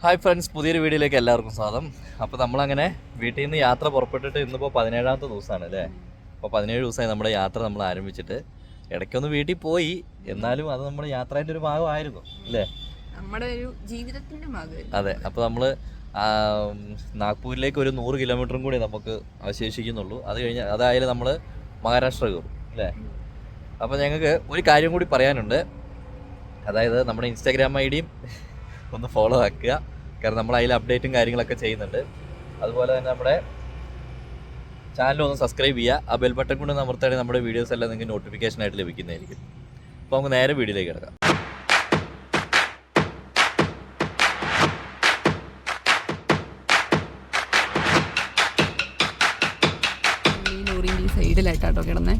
Hi friends, പുതിയൊരു വീഡിയോയിലേക്ക് എല്ലാവർക്കും സ്വാഗതം. അപ്പോൾ നമ്മളങ്ങനെ വീട്ടിൽ നിന്ന് യാത്ര പുറപ്പെട്ടിട്ട് ഇന്നിപ്പോൾ 17ാമത്തെ ദിവസമാണ് അല്ലേ. അപ്പോൾ 17 ദിവസമായി നമ്മുടെ യാത്ര നമ്മൾ ആരംഭിച്ചിട്ട്. ഇടയ്ക്കൊന്ന് വീട്ടിൽ പോയി, എന്നാലും അത് നമ്മുടെ യാത്രയുടെ ഒരു ഭാഗമായിരുന്നു അല്ലേ, നമ്മുടെ ഒരു ജീവിതത്തിന്റെ ഭാഗം. അതെ. അപ്പോൾ നമ്മൾ നാഗ്പൂരിലേക്ക് ഒരു 100 കിലോമീറ്ററും കൂടി നമുക്ക് അവശേഷിക്കുന്നുള്ളൂ. അത് കഴിഞ്ഞ് അതായാലും നമ്മൾ മഹാരാഷ്ട്ര കയറും അല്ലേ. അപ്പോൾ ഞങ്ങൾക്ക് ഒരു കാര്യം കൂടി പറയാനുണ്ട്. അതായത് നമ്മുടെ ഇൻസ്റ്റാഗ്രാം ഐഡിയും ഒന്ന് ഫോളോ ആക്കുക, കാരണം നമ്മൾ അതിൽ അപ്ഡേറ്റും കാര്യങ്ങളൊക്കെ ചെയ്യുന്നുണ്ട്. അതുപോലെ തന്നെ നമ്മുടെ ചാനൽ ഒന്ന് സബ്സ്ക്രൈബ് ചെയ്യുക. ആ ബെൽ ബട്ടൺ കൊണ്ട് അമർത്തുകയാണെങ്കിൽ നമ്മുടെ വീഡിയോസ് എല്ലാം നിങ്ങൾക്ക് നോട്ടിഫിക്കേഷൻ ആയിട്ട് ലഭിക്കുന്നതായിരിക്കും. അപ്പോൾ നമുക്ക് നേരെ വീഡിയോയിലേക്ക് കിടക്കാം. സൈഡിലായിട്ടാട്ടോ കിടന്നേ.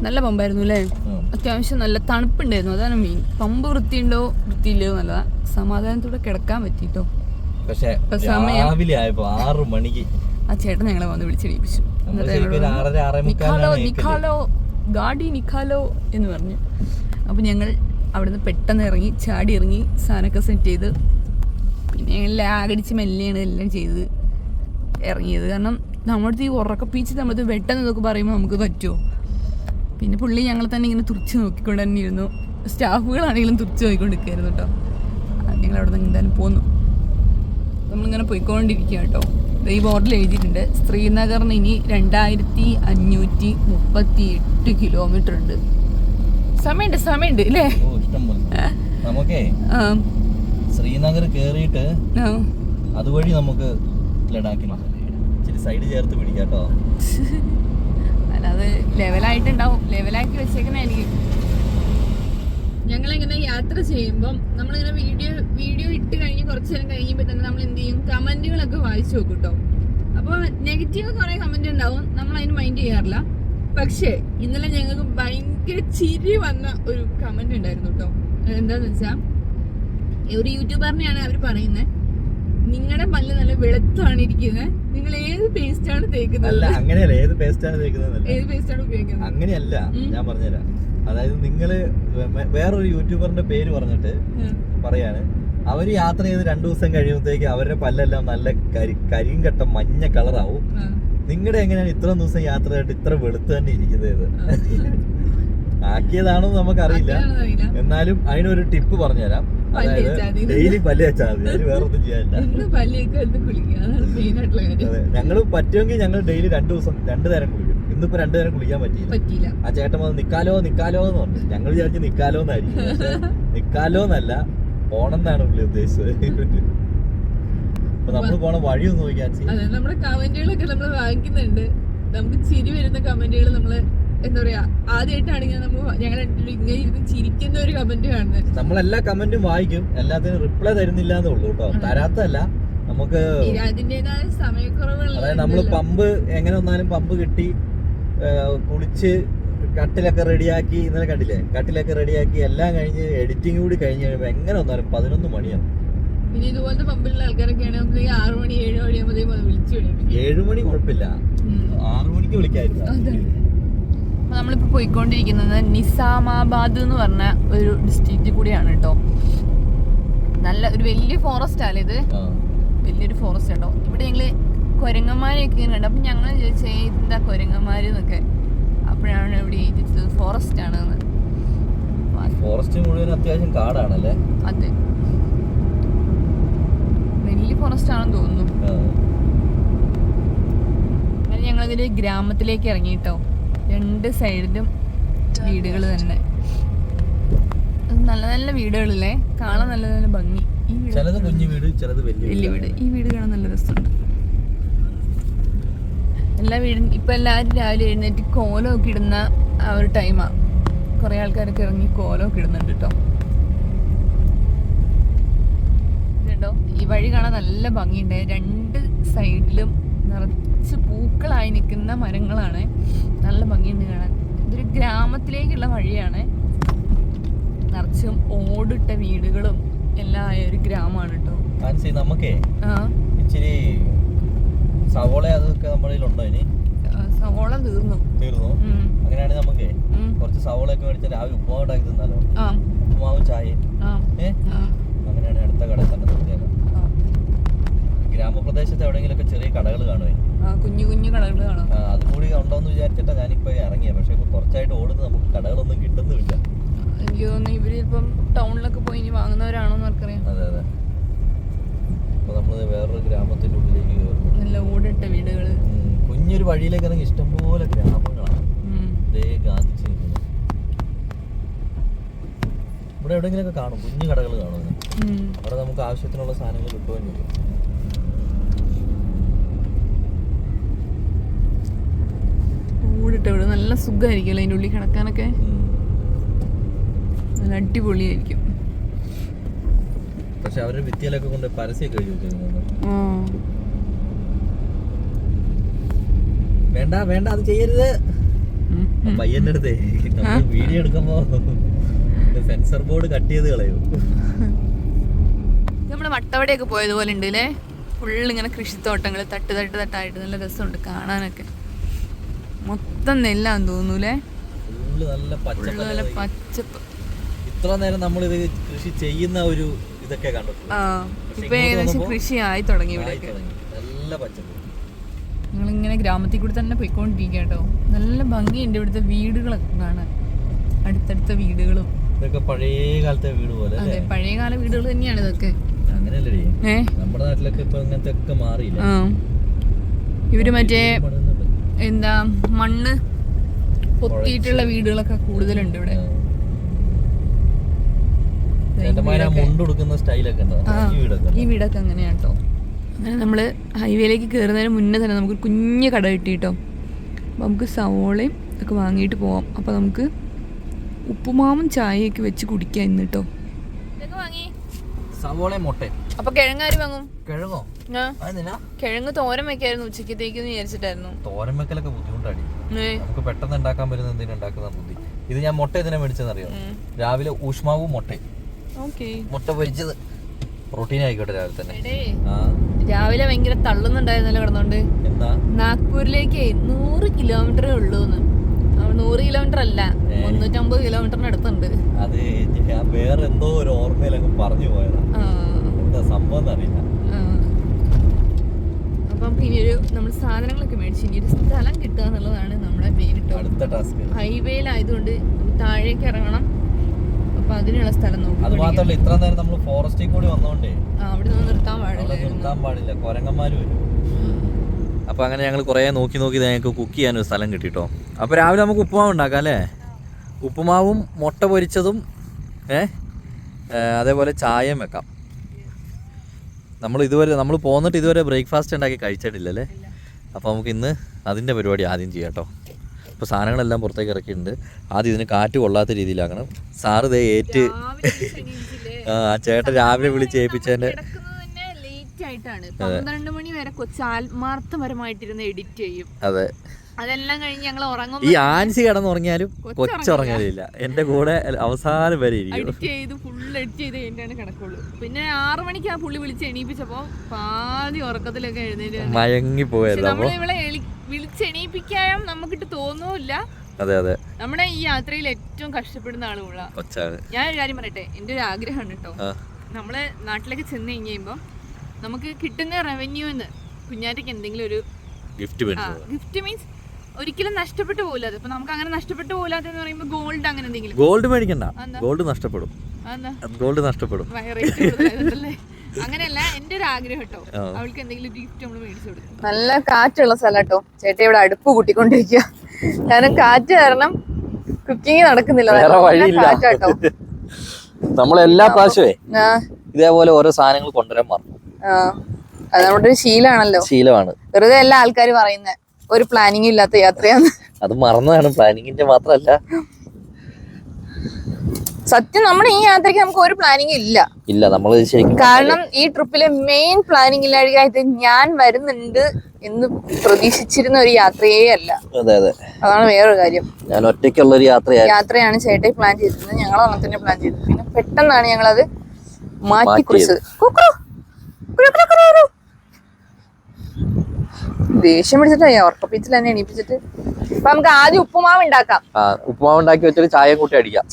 നല്ല പമ്പായിരുന്നു അല്ലേ, അത്യാവശ്യം നല്ല തണുപ്പുണ്ടായിരുന്നു. അതാണ് മെയിൻ. പമ്പ് വൃത്തിയുണ്ടോ വൃത്തിയില്ലയോ നല്ലതാ, സമാധാനത്തോടെ കിടക്കാൻ പറ്റിട്ടോ. പക്ഷേ രാവിലെ ആയപ്പോ 6 മണിക്ക് ആ ചേട്ടൻ ഞങ്ങളെ വന്ന് വിളിച്ചെണീപ്പിച്ചു. ഗാഡി നിക്കാലോ എന്ന് പറഞ്ഞു. അപ്പൊ ഞങ്ങൾ അവിടുന്ന് പെട്ടെന്ന് ഇറങ്ങി, ചാടി ഇറങ്ങി, സാധനമൊക്കെ സെറ്റ് ചെയ്ത് പിന്നെ ഞങ്ങൾ ലാഗടിച്ച് മെല്ലെയാണ് എല്ലാം ചെയ്ത് ഇറങ്ങിയത്. കാരണം നമ്മുടെ ഈ ഉറക്കപ്പീച്ച് നമ്മൾ വെട്ടെന്ന് ഇതൊക്കെ പറയുമ്പോൾ നമുക്ക് പറ്റുമോ. പിന്നെ പുള്ളി ഞങ്ങൾ തന്നെ ഇങ്ങനെ തുറച്ച് നോക്കിക്കൊണ്ട് തന്നെ ഇരുന്നു. സ്റ്റാഫുകളാണെങ്കിലും തുറച്ച് നോക്കിക്കൊണ്ടിരിക്കുകയായിരുന്നു കേട്ടോ. ഞങ്ങൾ അവിടെ നിന്ന് എന്തായാലും പോന്നു. നമ്മളിങ്ങനെ പോയിക്കൊണ്ടിരിക്കുക കേട്ടോ. ഈ ബോർഡിൽ എഴുതിയിട്ടുണ്ട് ശ്രീനഗറിന് ഇനി 2538 കിലോമീറ്റർ ഉണ്ട്. സമയമുണ്ട് അല്ലേ. നമുക്കേ ശ്രീനഗർ കേറിയിട്ട് അതുവഴി നമുക്ക് ലഡാക്കിന് ഇച്ചിരി സൈഡ് ചേർത്ത് പിടിക്കാട്ടോ. അല്ലാതെ ലെവലായിട്ടുണ്ടാവും, ലെവലാക്കി വെച്ചേക്കണായിരിക്കും. ഞങ്ങളിങ്ങനെ യാത്ര ചെയ്യുമ്പം നമ്മളിങ്ങനെ വീഡിയോ ഇട്ട് കഴിഞ്ഞ് കുറച്ച് നേരം കഴിയുമ്പോൾ തന്നെ നമ്മൾ എന്ത് ചെയ്യും, കമന്റുകളൊക്കെ വായിച്ചു നോക്കും കേട്ടോ. അപ്പോൾ നെഗറ്റീവ് കുറേ കമന്റ് ഉണ്ടാവും, നമ്മൾ അതിന് മൈൻഡ് ചെയ്യാറില്ല. പക്ഷേ ഇന്നലെ ഞങ്ങൾക്ക് ഭയങ്കര ചിരി വന്ന ഒരു കമന്റ് ഉണ്ടായിരുന്നു കേട്ടോ. എന്താന്ന് വെച്ചാൽ ഒരു യൂട്യൂബറിനെയാണ് അവർ പറയുന്നത്, നിങ്ങളുടെ പല്ല് നല്ല വെളുത്താണ് ഇരിക്കുന്നത്, നിങ്ങൾ ഏത് പേസ്റ്റ് ആണ് തേക്കുന്നത്? അല്ല, അങ്ങനെയല്ല, ഏത് പേസ്റ്റ് ആണ് തേക്കുന്നത്, ഏത് പേസ്റ്റ് ആണ് ഉപയോഗിക്കുന്നത് അങ്ങനെയല്ല. ഞാൻ പറഞ്ഞുതരാം. അതായത് നിങ്ങള് വേറൊരു യൂട്യൂബറിന്റെ പേര് പറഞ്ഞിട്ട് പറയാണ്, അവര് യാത്ര ചെയ്ത് 2 ദിവസം കഴിയുമ്പോഴത്തേക്ക് അവരുടെ പല്ലെല്ലാം നല്ല കരിങ്കട്ട മഞ്ഞ കളറാവും. നിങ്ങളുടെ എങ്ങനെയാണ് ഇത്ര ദിവസം യാത്ര ചെയ്തിട്ട് ഇത്ര വെളുത്ത് തന്നെ ഇരിക്കുന്നത്? ആക്കിയതാണോ നമുക്കറിയില്ല, എന്നാലും അതിനൊരു ടിപ്പ് പറഞ്ഞുതരാം. അതായത് ഡെയിലി പല്ല് വെച്ചാൽ മതി, അതിന് വേറെ ഒന്നും ചെയ്യാനില്ല. അതെ, ഞങ്ങൾ പറ്റുമെങ്കിൽ ഞങ്ങൾ ഡെയിലി 2 ദിവസം 2 നേരം കുളിക്കും. ഇന്നിപ്പോ 2 നേരം കുളിക്കാൻ പറ്റിയില്ല. ആ ചേട്ടൻ വന്ന് നിക്കാലോ എന്ന് പറഞ്ഞു. ഞങ്ങൾ വിചാരിച്ച് നിക്കാലോ എന്നായിരിക്കും, പക്ഷെ നിക്കാലോ എന്നല്ല, പോണെന്നാണ് പുള്ളി ഉദ്ദേശിച്ചത്. അപ്പൊ നമ്മള് പോണ വഴി ഒന്ന് നോക്കിയാൽ നമ്മുടെ കമന്റുകളൊക്കെ നമ്മൾ വാങ്ങിക്കുന്നുണ്ട്. നമുക്ക് ചിരി വരുന്ന കമന്റുകൾ നമ്മള് എന്താ പറയാ, ആദ്യമായിട്ടാണെങ്കിൽ ഞങ്ങൾ ഇങ്ങനെ ഇരുന്ന് ചിരിക്കുന്ന ഒരു കമന്റ് കാണുന്നത്. നമ്മളെല്ലാ കമന്റും വായിക്കും, എല്ലാത്തിനും റിപ്ലൈ തരുന്നില്ല എന്നേ ഉള്ളൂ കേട്ടോ. തരാത്തല്ല, നമുക്ക് അതിന്റേതായ സമയക്കുറവുകൾ. അതായത് നമ്മള് പമ്പ് എങ്ങനെ വന്നാലും പമ്പ് കിട്ടി, കുളിച്ച് കട്ടിലൊക്കെ റെഡിയാക്കി, ഇന്നലെ കണ്ടില്ലേ, കട്ടിലൊക്കെ റെഡിയാക്കി എല്ലാം കഴിഞ്ഞ് എഡിറ്റിംഗ് കൂടി കഴിഞ്ഞ് കഴിയുമ്പോൾ എങ്ങനെ വന്നാലും 11 മണിയാവും. പിന്നെ ഇതുപോലത്തെ പമ്പിലുള്ള ആൾക്കാരൊക്കെയാണ് 6 മണി 7 മണിയാകുമ്പോഴത്തേക്കും വിളിച്ചു. 7 മണി കുഴപ്പമില്ല, 6 മണിക്ക് വിളിക്കായിരുന്നു. നമ്മളിപ്പോൾ പോയിക്കൊണ്ടിരിക്കുന്നത് നിസാമാബാദ് എന്ന് പറഞ്ഞ ഒരു ഡിസ്ട്രിക്റ്റ് കൂടിയാണ് കേട്ടോ. നല്ല ഒരു വലിയ ഫോറസ്റ്റ് ആണ് ഇത്, വലിയൊരു ഫോറസ്റ്റ് കേട്ടോ. ഇവിടെ ഞങ്ങള് കുരങ്ങന്മാരെയൊക്കെ ഇങ്ങനെ കണ്ടു. അപ്പം ഞങ്ങൾ ചോദിച്ചേ ഇതെന്താ കുരങ്ങന്മാര് എന്നൊക്കെ. അപ്പോഴാണ് ഇവിടെ എഴുതിച്ചത് ഫോറസ്റ്റ് ആണെന്ന്. ഫോറസ്റ്റ് മുഴുവൻ അത്യാവശ്യം കാടാണല്ലേ. അതെ, വലിയ ഫോറസ്റ്റ് ആണെന്ന് തോന്നുന്നു. അങ്ങനെ ഞങ്ങളതില് ഗ്രാമത്തിലേക്ക് ഇറങ്ങി കേട്ടോ. 2 സൈഡിലും വീടുകൾ തന്നെ, നല്ല നല്ല വീടുകളില്ലേ, കാണാൻ നല്ല നല്ല ഭംഗി. ഈ ചിലത് കുഞ്ഞു വീട്, ചിലത് വലിയ വീട്. ഈ വീട് കാണാൻ നല്ല രസമുണ്ട്. എല്ലാ വീടും ഇപ്പൊ എല്ലാവരും രാവിലെ എഴുന്നേറ്റ് കോലമൊക്കെ ഇടുന്ന ആ ഒരു ടൈമാ. കുറെ ആൾക്കാരൊക്കെ ഇറങ്ങി കോലമൊക്കെ ഇടുന്നുണ്ട് കേട്ടോ. ഇതുണ്ടോ, ഈ വഴി കാണാൻ നല്ല ഭംഗിയുണ്ട്. 2 സൈഡിലും നിറച്ച് പൂക്കളായി നിൽക്കുന്ന മരങ്ങളാണ്, നല്ല ഭംഗിയുണ്ട് കാണാൻ. ഇതൊരു ഗ്രാമത്തിലേക്കുള്ള വഴിയാണ്, നിറച്ചും ഓടിട്ട വീടുകളും എല്ലാം ആയ ഒരു ഗ്രാമമാണ് കേട്ടോ. നമുക്കേ ഇച്ചിരി സവോള അതൊക്കെ നമ്മുടെ ഉണ്ടോ? ഇനി സവോള തീർന്നു. അങ്ങനെയാണെങ്കിൽ നമുക്ക് കുറച്ച് സവോളയൊക്കെ മേടിച്ച് രാവിലെ ഉപ്പുമാവ് ഉണ്ടാക്കി തന്നാലോ. ഉപ്പുമാവും ചായയും. അങ്ങനെയാണെങ്കിൽ അടുത്ത കടയിൽ തന്നെ നിർത്തിയേക്കാം. പ്രദേശത്ത് എവിടെയെങ്കിലൊക്കെ ചെറിയ കടകൾ കാണുമേ, കുഞ്ഞു കുഞ്ഞു കടകൾ കാണാം. അതും കൂടി ഉണ്ടോന്ന് വിചാരിച്ചിട്ടാ ഞാനിപ്പോ ഇറങ്ങിയത്. പക്ഷെ ഇപ്പൊ കുറച്ചായിട്ട് ഓടുന്നത് നമുക്ക് കടകളൊന്നും കിട്ടുന്നുമില്ല. എനിക്ക് തോന്നുന്നു ഇവര് ഇപ്പം ടൗണിലൊക്കെ പോയി ഇനി വാങ്ങുന്നവരാണോന്ന് ആർക്കറിയാം. അതെ അതെ. അപ്പൊ നമ്മള് വേറൊരു ഗ്രാമത്തിന്റെ ഉള്ളിലേക്ക് കയറുന്നു. നല്ല ഓടിട്ട വീടുകള്, കുഞ്ഞൊരു വഴിയിലേക്ക് ഇറങ്ങി ഇഷ്ടംപോലെ ഗ്രാമങ്ങളാണ് ഗാന്ധിച്ച് നിൽക്കുന്നത്. ഇവിടെ എവിടെയെങ്കിലൊക്കെ കാണും, കുഞ്ഞു കടകൾ കാണും. അവിടെ നമുക്ക് ആവശ്യത്തിനുള്ള സാധനങ്ങൾ കിട്ടുകയും ചെയ്യും. ഓടിട്ട വീട് നല്ല സുഖമായിരിക്കും അതിൻ്റെ ഉള്ളിൽ കിടക്കാനൊക്കെ, നല്ല അടിപൊളിയായിരിക്കും. പക്ഷെ അവരുടെ ഭിത്തിയിലൊക്കെ കൊണ്ട് പരസ്യമൊക്കെ എഴുതി വെച്ചിരുന്നു. വേണ്ട വേണ്ട അത് ചെയ്യരുത്. പയ്യന്റെ അടുത്തേ നമ്മൾ വീഡിയോ എടുക്കുമ്പോ സെൻസർ ബോർഡ് കട്ട് ചെയ്ത് കളയും. നമ്മള് വട്ടവടയൊക്കെ പോയതുപോലെ ഉണ്ട് അല്ലേ, ഫുള്ള് ഇങ്ങനെ കൃഷിത്തോട്ടങ്ങൾ തട്ട് തട്ട് തട്ടായിട്ട് നല്ല രസമുണ്ട് കാണാനൊക്കെ. മൊത്തം നെല്ലാന്ന് തോന്നൂലേ, നല്ല പച്ചപ്പ്. ഇത്ര നേരം നമ്മളിത് കൃഷി ചെയ്യുന്ന ഒരു ഇതൊക്കെ കണ്ടിട്ടുണ്ട്. ഇപ്പൊ ഏകദേശം കൃഷി ആയി തുടങ്ങി ഇവിടെ, നല്ല പച്ചപ്പ്. ഞങ്ങളിങ്ങനെ ഗ്രാമത്തിൽ കൂടി തന്നെ പോയിക്കൊണ്ടിരിക്കുക കേട്ടോ. നല്ല ഭംഗിയുണ്ട് ഇവിടുത്തെ വീടുകളൊക്കെ കാണാൻ, അടുത്തടുത്ത വീടുകളും. ഇതൊക്കെ പഴയ കാലത്തെ വീട് പോലെ. അതെ, പഴയകാല വീടുകൾ തന്നെയാണ് ഇതൊക്കെ. അങ്ങനെയല്ലേ നമ്മുടെ നാട്ടിലൊക്കെ ഇപ്പൊ ഇങ്ങനത്തെ ഒക്കെ മാറിയില്ല. ഇവര് മറ്റേ എന്താ മണ്ണ് പൊത്തിയിട്ടുള്ള വീടുകളൊക്കെ കൂടുതലുണ്ട് ഇവിടെ. ഈ വീടൊക്കെ അങ്ങനെയാണ് കേട്ടോ. അങ്ങനെ നമ്മൾ ഹൈവേയിലേക്ക് കയറുന്നതിന് മുന്നേ തന്നെ നമുക്ക് കുഞ്ഞ് കട കിട്ടി കേട്ടോ. അപ്പോൾ നമുക്ക് സവോളയും ഒക്കെ വാങ്ങിയിട്ട് പോവാം. അപ്പോൾ നമുക്ക് ഉപ്പുമാവും ചായയൊക്കെ വെച്ച് കുടിക്കാം ഇന്ന് കേട്ടോ. സവോളയും മുട്ടയും. അപ്പോൾ കിഴങ്ങാര് വാങ്ങും? കിഴങ്ങോ? കിഴങ്ങ് തോരൻ വെക്കായിരുന്നു ഉച്ചക്കത്തേക്ക് വിചാരിച്ചിട്ടായിരുന്നു. തോരൻ വെക്കലൊക്കെ ബുദ്ധിമുട്ടാണ്, നമുക്ക് പെട്ടെന്ന് ഉണ്ടാക്കാൻ പറ്റുന്ന എന്തെങ്കിലും ഉണ്ടാക്കുന്ന ബുദ്ധി. ഇത് ഞാൻ മുട്ട ഇതിനെ മേടിച്ചെന്നറിയോ, രാവിലെ ഊഷ്മാവും മുട്ടയും. മുട്ട പൊരിച്ചത് പ്രോട്ടീൻ ആയിക്കോട്ടെ രാവിലെ തന്നെ. രാവിലെ ഭയങ്കര തള്ളുന്നുണ്ടായിരുന്നല്ലോ കിടന്നോണ്ട്. നാഗ്പൂരിലേക്ക് 100 കിലോമീറ്ററേ ഉള്ളൂ. 100 കിലോമീറ്റർ അല്ല, 350 കിലോമീറ്ററിന് അടുത്തുണ്ട്. അത് ഞാൻ വേറെ എന്തോ ഒരു ഓർമ്മയിലങ്ങ് പറഞ്ഞു പോയതാ, എന്താ സംഭവം അറിയില്ല. അപ്പം ഇനിയൊരു നമ്മൾ സാധനങ്ങളൊക്കെ മേടിച്ച് ഇനിയൊരു സ്ഥലം കിട്ടുക എന്നുള്ളതാണ് നമ്മുടെ മെയിൻ അടുത്ത ടാസ്ക്. ഹൈവേയിലായതുകൊണ്ട് താഴേക്ക് ഇറങ്ങണം. അപ്പൊ അതിനുള്ള സ്ഥലം നോക്കും. അത് മാത്രമല്ല ഇത്ര നേരം നമ്മൾ ഫോറസ്റ്റിൽ കൂടി വന്നോണ്ടേ അവിടെ നിന്ന് നിർത്താൻ പാടില്ല, കൊരങ്ങന്മാര് വരും. അപ്പൊ അങ്ങനെ ഞങ്ങൾ കുറെ നോക്കി ഞങ്ങൾക്ക് കുക്ക് ചെയ്യാനൊരു സ്ഥലം കിട്ടിട്ടോ. അപ്പൊ രാവിലെ നമുക്ക് ഉപ്പുമാവ് ഉണ്ടാക്കാം അല്ലേ. ഉപ്പുമാവും മുട്ട പൊരിച്ചതും അതേപോലെ ചായയും വെക്കാം. നമ്മൾ പോന്നിട്ട് ഇതുവരെ ബ്രേക്ക്ഫാസ്റ്റ് ഉണ്ടാക്കി കഴിച്ചിട്ടില്ലല്ലേ. അപ്പോൾ നമുക്ക് ഇന്ന് അതിൻ്റെ പരിപാടി ആദ്യം ചെയ്യാം കേട്ടോ. അപ്പോൾ സാധനങ്ങളെല്ലാം പുറത്തേക്ക് ഇറക്കിയിട്ടുണ്ട്. ആദ്യം ഇതിന് കാറ്റ് കൊള്ളാത്ത രീതിയിലാക്കണം. സാറ് ദേ ഏറ്റ് ചേട്ടൻ രാവിലെ വിളിച്ച് ഏൽപ്പിച്ചതിൻ്റെ 12 മണി വരെ കൊച്ചു ആത്മാർത്ഥപരമായിട്ടിരുന്ന് എഡിറ്റ് ചെയ്യും. അതെ, അതെല്ലാം കഴിഞ്ഞ് ഞങ്ങൾ ഉറങ്ങും. ഈ ആൻസി കിടന്നുറങ്ങിയാലും കൊച്ചുറങ്ങലില്ല, എന്റെ കൂടെ അവസാനം വരെ എഡിറ്റ് ചെയ്ത് കഴിഞ്ഞാണ് കിടക്കുള്ളൂ. പിന്നെ 6 മണിക്ക് ആ പുള്ളി വിളിച്ച് എണീപ്പിച്ചപ്പോ പാതി ഉറക്കത്തിലൊക്കെ എഴുന്നേറ്റ് മയങ്ങി പോയല്ലോ. നമ്മളെ ഇവിടെ വിളിച്ച് എണീപ്പിക്കാൻ നമുക്കിട്ട് തോന്നൂല്ല. അതെ അതെ, നമ്മുടെ ഈ യാത്രയിൽ ഏറ്റവും കഷ്ടപ്പെടുന്ന ആളുകള. ഞാനൊരു കാര്യം പറയട്ടെ, എന്റെ ഒരു ആഗ്രഹമാണ് കേട്ടോ. നമ്മള് നാട്ടിലേക്ക് ചെന്ന് കഴിയുമ്പോ നമുക്ക് കിട്ടുന്ന റവന്യൂന്ന് കുഞ്ഞാറ്റയ്ക്ക് എന്തെങ്കിലും ഒരു ഗിഫ്റ്റ് മീൻസ് ഒരിക്കലും നഷ്ടപ്പെട്ടു പോകില്ല. ഇപ്പൊ നമുക്ക് അങ്ങനെ നഷ്ടപ്പെട്ടു പോലാത്തെന്ന് പറയുമ്പോ ഗോൾഡ് അങ്ങനെ എന്തെങ്കിലും. ഗോൾഡ് മേടിക്കണ്ട, ഗോൾഡ് നഷ്ടപ്പെടും. അങ്ങനെയല്ല, എന്റെ ഒരു ആഗ്രഹം കേട്ടോ, അവൾക്ക് എന്തെങ്കിലും ഗിഫ്റ്റ് നമ്മൾ മേടിച്ചു കൊടുക്കും. നല്ല കാറ്റുള്ള സ്ഥലം കേട്ടോ. ചേട്ടൻ ഇവിടെ അടുപ്പ് കൂട്ടിക്കൊണ്ടിരിക്കുക, കാരണം കാറ്റ് കാരണം കുക്കിംഗ് നടക്കുന്നില്ല. കാറ്റാട്ടോ. നമ്മളെല്ലാ പ്രാവശ്യമേ ഇതേപോലെ ഓരോ സാധനങ്ങൾ കൊണ്ടുവരാൻ പറഞ്ഞു. അത് നമ്മുടെ ഒരു ശീലമാണ്. വെറുതെ എല്ലാ ആൾക്കാർ പറയുന്നത് ഒരു പ്ലാനിങ് ഇല്ലാത്ത യാത്രയാണ്. അത് മറന്നതാണ്, പ്ലാനിങ്ങിന്റെ മാത്രല്ല. സത്യം നമ്മുടെ ഈ യാത്രക്ക് നമുക്ക് ഒരു പ്ലാനിങ് ഇല്ല. നമ്മൾ കാരണം ഈ ട്രിപ്പിലെ മെയിൻ പ്ലാനിങ് ഇല്ലാതെ ഞാൻ വരുന്നുണ്ട് എന്ന് പ്രതീക്ഷിച്ചിരുന്ന ഒരു യാത്രയേ അല്ല. അതാണ് വേറൊരു കാര്യം. ഞാൻ ഒറ്റയ്ക്കുള്ള ഒരു യാത്രയാണ് ചേട്ടൻ പ്ലാൻ ചെയ്തിരുന്നത്, ഞങ്ങൾ അങ്ങനെ തന്നെ പ്ലാൻ ചെയ്തത്. പിന്നെ പെട്ടെന്നാണ് ഞങ്ങളത് മാറ്റി കുറിച്ചത്. ദേഷ്യം പിടിച്ചിട്ടാ ഉറക്കപ്പിച്ചിൽ തന്നെ എണീപ്പിച്ചിട്ട്. അപ്പൊ നമുക്ക് ആദ്യം ഉപ്പുമാവ് ഉണ്ടാക്കി വെച്ചിട്ട് ചായ കൂട്ടി അടിക്കാം.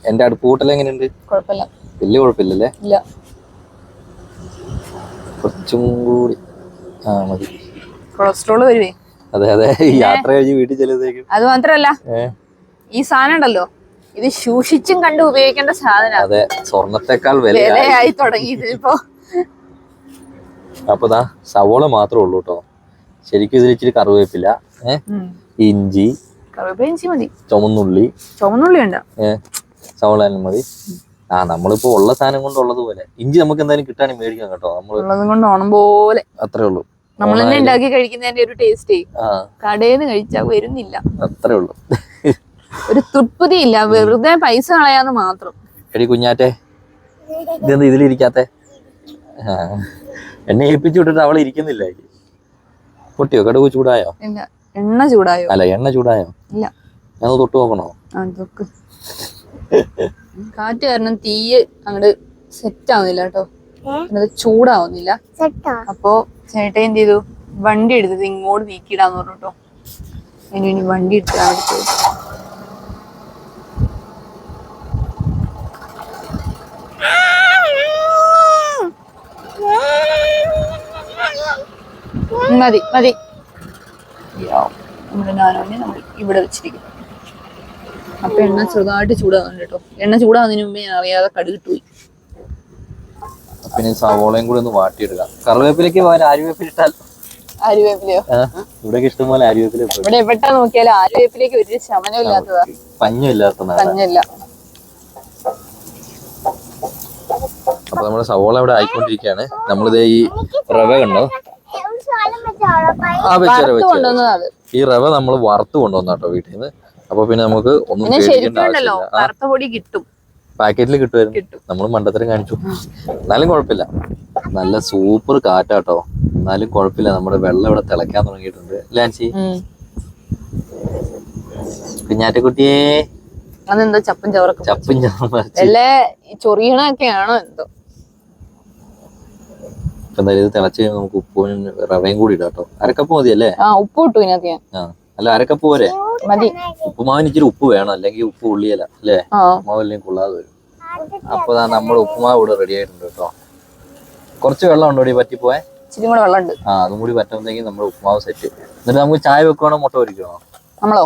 എന്റെ അടുപ്പ് കൂട്ടൽ എങ്ങനെയുണ്ട്? കുഴപ്പമില്ല. വലിയ കുഴപ്പമില്ലല്ലേ? ഇല്ല. കുറച്ചും കൂടി മതി. കൊളസ്ട്രോൾ വരുവേ. അതെ അതെ, ഈ യാത്ര കഴിഞ്ഞ് വീട്ടിൽ ചെല്ലുന്നേക്കും. അത് മാത്രല്ല ഈ സാധനം ഉണ്ടല്ലോ, ഇത് സൂക്ഷിച്ചും കണ്ട് ഉപയോഗിക്കേണ്ട സാധനം. അതെ, സ്വർണത്തെക്കാൾ വിലയായി തുടങ്ങി ഇപ്പോ. അപ്പൊ ദാ സവോള മാത്രമേ ഉള്ളൂ കേട്ടോ. ശരിക്കും ഇതിൽ ഇച്ചിരി കറിവേപ്പില, ഇഞ്ചി, ഇഞ്ചി മതി, ചുമന്നുള്ളി ഉണ്ട്, സവോള മതി. നമ്മളിപ്പോ ഉള്ള സാധനം കൊണ്ടുള്ളത് പോലെ. ഇഞ്ചി നമുക്ക് എന്തായാലും കിട്ടാനും മേടിക്കാം കേട്ടോ. നമ്മളുള്ളത് കൊണ്ട് ഓണം പോലെ അത്രേ ഉള്ളൂ. നമ്മൾ തന്നെ ഉണ്ടാക്കി കഴിക്കുന്നതിന്റെ ഒരു ടേസ്റ്റ് കടയിൽ നിന്ന് കഴിച്ചാൽ വരുന്നില്ല. അത്രേ ഉള്ളൂ. ഒരു തൃപ്തി ഇല്ല, വെറുതെ പൈസ കളയാന്ന് മാത്രം. എടി കുഞ്ഞാറ്റെ, ഇതെന്താ ഇതിലിരിക്കാത്തെ? എന്നെ ഏൽപ്പിച്ചു വിട്ടിട്ട് അവളെ ഇരിക്കുന്നില്ല. പൊട്ടിയോ? കടുക് ചൂടായോ? ഇല്ല. എണ്ണ ചൂടായോ? അല്ല, എണ്ണ ചൂടായോ? ഇല്ല. ഞാൻ തൊട്ട് നോക്കണോ? കാറ്റ് കാരണം തീയ് അങ്ങോട്ട് സെറ്റ് ആവുന്നില്ല കേട്ടോ, ചൂടാവുന്നില്ല. അപ്പോ ചേട്ടൻ എന്ത് ചെയ്തു, വണ്ടി എടുത്തത് ഇങ്ങോട്ട് നീക്കിയിടാന്ന് പറഞ്ഞു കേട്ടോ. ഇനി വണ്ടി എടുത്തിടാൻ മതി മതി. നമ്മുടെ നാനോനെ നമ്മൾ ഇവിടെ വെച്ചിരിക്കുന്നു. അപ്പൊ എണ്ണ ചെറുതായിട്ട് ചൂടാവുന്നുണ്ട് കേട്ടോ. എണ്ണ ചൂടാവുന്നതിന് മുമ്പേ ഞാൻ അറിയാതെ കടുകിട്ട് പോയി. പിന്നെ സവോളയും കൂടി ഒന്ന് വാട്ടിയെടുക്കാം. കറിവേപ്പിലേക്ക് ആര്യവേപ്പില ഇട്ടാൽ. ആര്യവേപ്പിലയോ? ഇവിടെ ഇഷ്ടംപോലെ ആര്യവേപ്പില. ഇവിടെ എവിടെ നോക്കിയാലും ആര്യവേപ്പിലേക്ക് ഒരു ശമനം ഇല്ലാത്തതാ, പഞ്ഞില്ല. അപ്പൊ നമ്മുടെ സവോള ഇവിടെ ആയിക്കൊണ്ടിരിക്കുകയാണ്. നമ്മളിത് ഈ റവ കണ്ടോ, ഈ റവ നമ്മൾ വറുത്ത് കൊണ്ടുവന്ന കേട്ടോ വീട്ടിൽ നിന്ന്. അപ്പൊ പിന്നെ നമുക്ക് ഒന്നും കിട്ടും, പാക്കറ്റിൽ കിട്ടുമായിരുന്നു. നമ്മൾ മണ്ടത്തരം കാണിച്ചു. എന്നാലും കുഴപ്പമില്ല, നല്ല സൂപ്പർ കാറ്റാട്ടോ. എന്നാലും കുഴപ്പമില്ല, നമ്മുടെ വെള്ളം ഇവിടെ തിളയ്ക്കാൻ തുടങ്ങിയിട്ടുണ്ട്. ലാൻസി, കുഞ്ഞാറ്റക്കുട്ടിയെ, അതെന്താ ചപ്പും ചൊറിയണൊക്കെയാണോ എന്തോ. എന്തായാലും ഇത് തിളച്ച് നമുക്ക് ഉപ്പും റവയും കൂടി ഇടാം കേട്ടോ. അരക്കപ്പ് മതിയല്ലേ? ഉപ്പ് ഇട്ടു ഇതിനകത്ത്. അല്ല, അരക്കപ്പ് പോരെ? മതി. ഉപ്പുമാവിന് ഇച്ചിരി ഉപ്പ് വേണം, അല്ലെങ്കിൽ ഉപ്പ് ഉള്ളിയല്ല അല്ലേ? ഉപ്പുമാവല്ലെങ്കിൽ കൊള്ളാതെ വരും. അപ്പൊ നമ്മുടെ ഉപ്പുമാവ് ഇവിടെ റെഡി ആയിട്ടുണ്ട് കേട്ടോ. കുറച്ച് വെള്ളം ഉണ്ടോ ഇവിടെ പറ്റിപ്പോയെ? ഇച്ചിരി കൂടെ വെള്ളമുണ്ട്. അതും കൂടി പറ്റുമ്പോഴത്തേക്കും നമ്മുടെ ഉപ്പുമാവ് സെറ്റ്. എന്നിട്ട് നമുക്ക് ചായ വെക്കണോ മുട്ട പൊരിക്കണോ? നമ്മളോ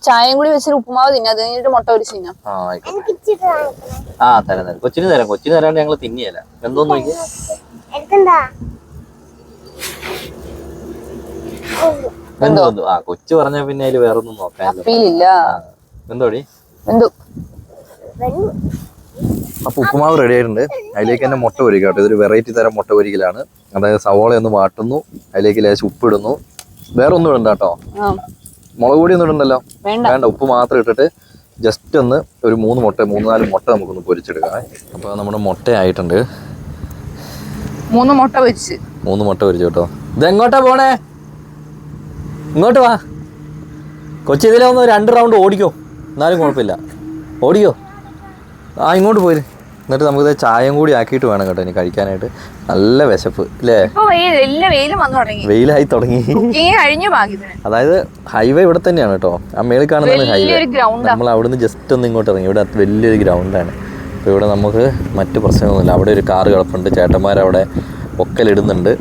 ചായയും കൂടി വെച്ചിട്ട് ഉപ്പുമാവ് തിന്നാ, അത് കഴിഞ്ഞിട്ട് മുട്ട പൊരിച്ച് തിന്നാം. തരാം. കൊച്ചിന് തരാണ്ട് ഞങ്ങള് തിന്നിയല്ല. എന്തോന്ന് നോക്കി കൊച്ചു പറഞ്ഞ പിന്നെ അതില് വേറെ ഒന്നും നോക്കാനില്ല. എന്തോടി? അപ്പൊ ഉപ്പുമാവ് റെഡി ആയിട്ടുണ്ട്. അതിലേക്ക് തന്നെ മുട്ട പൊരിക്കുക കേട്ടോ. ഇതൊരു വെറൈറ്റി തരം മുട്ട പൊരിക്കലാണ്. അതായത് സവോള ഒന്ന് വാട്ടുന്നു, അതിലേക്ക് ലേശം ഉപ്പ് ഇടുന്നു. വേറെ ഒന്നും ഇടണ്ട കേട്ടോ. മുളക് പൊടി ഒന്നും ഇടണ്ടല്ലോ, വേണ്ട. ഉപ്പ് മാത്രം ഇട്ടിട്ട് ജസ്റ്റ് ഒന്ന് ഒരു 3-4 മുട്ട നമുക്കൊന്ന് പൊരിച്ചെടുക്കാം. അപ്പൊ നമ്മുടെ മുട്ട ആയിട്ടുണ്ട്. 3 മുട്ട പൊരിച്ച് കേട്ടോ. ഇതെങ്ങോട്ടാ പോണേ? ഇങ്ങോട്ട് വാ കൊച്ചി. ഇതിലൊന്ന് 2 റൗണ്ട് ഓടിക്കോ, എന്നാലും കുഴപ്പമില്ല. ഓടിക്കോ. ഇങ്ങോട്ട് പോയി. എന്നിട്ട് നമുക്കിത് ചായയും കൂടി ആക്കിയിട്ട് വേണം കേട്ടോ ഇനി കഴിക്കാനായിട്ട്. നല്ല വിശപ്പ് അല്ലേ? വെയിലായി തുടങ്ങി. അതായത് ഹൈവേ ഇവിടെ തന്നെയാണ് കേട്ടോ. ആ മേളിൽ കാണുന്നതാണ് ഹൈവേ. നമ്മൾ അവിടുന്ന് ജസ്റ്റ് ഒന്ന് ഇങ്ങോട്ട് ഇറങ്ങി. ഇവിടെ വലിയൊരു ഗ്രൗണ്ടാണ്. അപ്പോൾ ഇവിടെ നമുക്ക് മറ്റു പ്രശ്നമൊന്നുമില്ല. അവിടെ ഒരു കാറ് കിടപ്പുണ്ട്, ചേട്ടന്മാരവിടെ ഒക്കലിടുന്നുണ്ട്.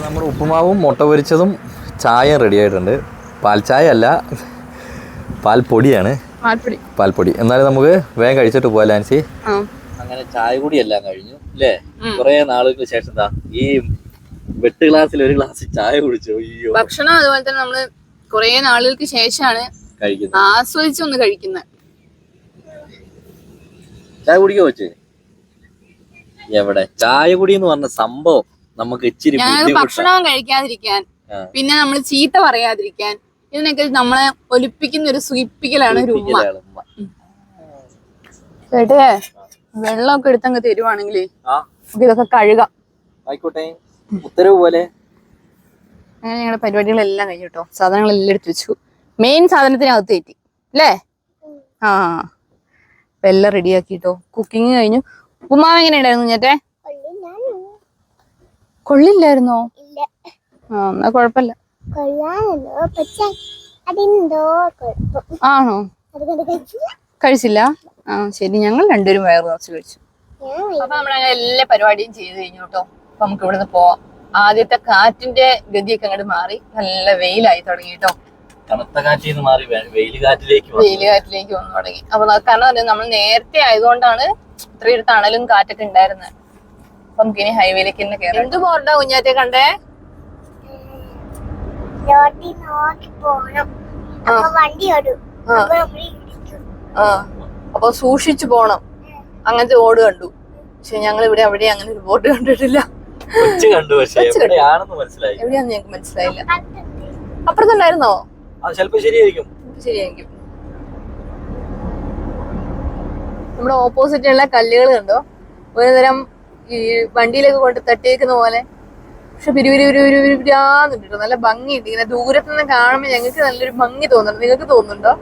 നമ്മുടെ ഉപ്പുമാവും മുട്ട പൊരിച്ചതും ചായ റെഡി ആയിട്ടുണ്ട്. പാൽ ചായ അല്ല, പാൽപ്പൊടിയാണ്. പാൽപ്പൊടി. എന്നാലും നമുക്ക് വേഗം കഴിച്ചിട്ട് പോവാം ലാൻസി. അങ്ങനെ ചായ കൂടി എല്ലാം കഴിഞ്ഞു അല്ലേ? കുറെ നാളുകൾക്ക് ശേഷം ഈ വെട്ട് ഗ്ലാസ്സിൽ ഒരു ഗ്ലാസ് ചായ കുടിച്ചു. അയ്യോ, ഭക്ഷണം അതുപോലെ തന്നെ നമ്മള് കുറെ നാളുകൾക്ക് ശേഷമാണ് കഴിക്കുന്നത്, ആസ്വദിച്ചൊന്ന് കഴിക്കുന്നത്. ചായ കുടിക്കോ വെച്ച്? എവിടെ ചായ കുടി എന്ന് പറഞ്ഞ സംഭവം നമുക്ക് ഇച്ചിരി ഭക്ഷണം കഴിക്കാതിരിക്കാൻ, പിന്നെ നമ്മൾ ചീത്ത പറയാതിരിക്കാൻ, ഇതിനൊക്കെ നമ്മളെ ഒലിപ്പിക്കുന്ന ഒരു സൂയിപ്പിക്കലാണ് ഒരു ഉമ്മ. ചേട്ടേ, വെള്ളമൊക്കെ എടുത്തങ്ങ് തരുവാണെങ്കിലേ നമുക്ക് ഇതൊക്കെ കഴുകാം. ആയിക്കോട്ടെ, ഉത്തരവ് പോലെ. അങ്ങനെ ഞങ്ങളുടെ പരിപാടികളെല്ലാം കഴിഞ്ഞു കേട്ടോ. സാധനങ്ങളെല്ലാം എടുത്ത് വെച്ചു. മെയിൻ സാധനത്തിനകത്ത് കയറ്റി അല്ലേ? അപ്പൊ എല്ലാം റെഡിയാക്കിട്ടോ. കുക്കിങ് കഴിഞ്ഞു. ഉപ്പുമാവ് എങ്ങനെ ഉണ്ടായിരുന്നു ചേട്ടേ? കൊള്ളില്ലായിരുന്നോ? എന്നാ കൊഴപ്പല്ല. ആണോ? കഴിച്ചില്ല? ശരി, ഞങ്ങൾ രണ്ടുപേരും വയറ് നിറച്ച് കഴിച്ചു. അപ്പൊ നമ്മളങ്ങനെ എല്ലാ പരിപാടിയും ചെയ്ത് കഴിഞ്ഞു കേട്ടോ. നമുക്ക് ഇവിടുന്ന് പോവാം. ആദ്യത്തെ കാറ്റിന്റെ ഗതിയൊക്കെ അങ്ങോട്ട് മാറി നല്ല വെയിലായി തുടങ്ങി കേട്ടോ. തണുത്ത കാറ്റിൽ നിന്ന് മാറി വെയിൽ കാറ്റിലേക്ക് വന്നു തുടങ്ങി. അപ്പൊ കാരണം നമ്മൾ നേരത്തെ ആയതുകൊണ്ടാണ് ഇത്രയൊരു തണലും കാറ്റൊക്കെ ഉണ്ടായിരുന്നത്. അപ്പൊ നമുക്ക് ഇനി ഹൈവേയിലേക്ക് തന്നെ കയറാം. എന്ത് ബോർഡാ കുഞ്ഞാറ്റെ കണ്ടേ? അപ്പൊ സൂക്ഷിച്ചു പോണം, അങ്ങനത്തെ ബോർഡ് കണ്ടു. പക്ഷെ ഞങ്ങൾ ഇവിടെ അവിടെ അങ്ങനെ ഒരു ബോർഡ് കണ്ടിട്ടില്ല. എവിടെയാന്ന് ഞങ്ങൾക്ക് മനസ്സിലായില്ല. അപ്പുറത്തുണ്ടായിരുന്നോ? ശരിയായിരിക്കും. നമ്മുടെ ഓപ്പോസിറ്റുള്ള കല്ലുകൾ കണ്ടോ, ഒരു തരം ഈ വണ്ടിയിലൊക്കെ കൊണ്ട് തട്ടിയേക്കുന്ന പോലെ. പക്ഷെ പിരിവിരിവിരിവിരിവിരാന്നുണ്ട്, നല്ല ഭംഗിയുണ്ട്. ഇങ്ങനെ ദൂരത്ത് നിന്ന് കാണുമ്പോൾ ഞങ്ങൾക്ക് നല്ലൊരു ഭംഗി തോന്നുന്നുണ്ട്. നിങ്ങൾക്ക് തോന്നുന്നുണ്ടോ?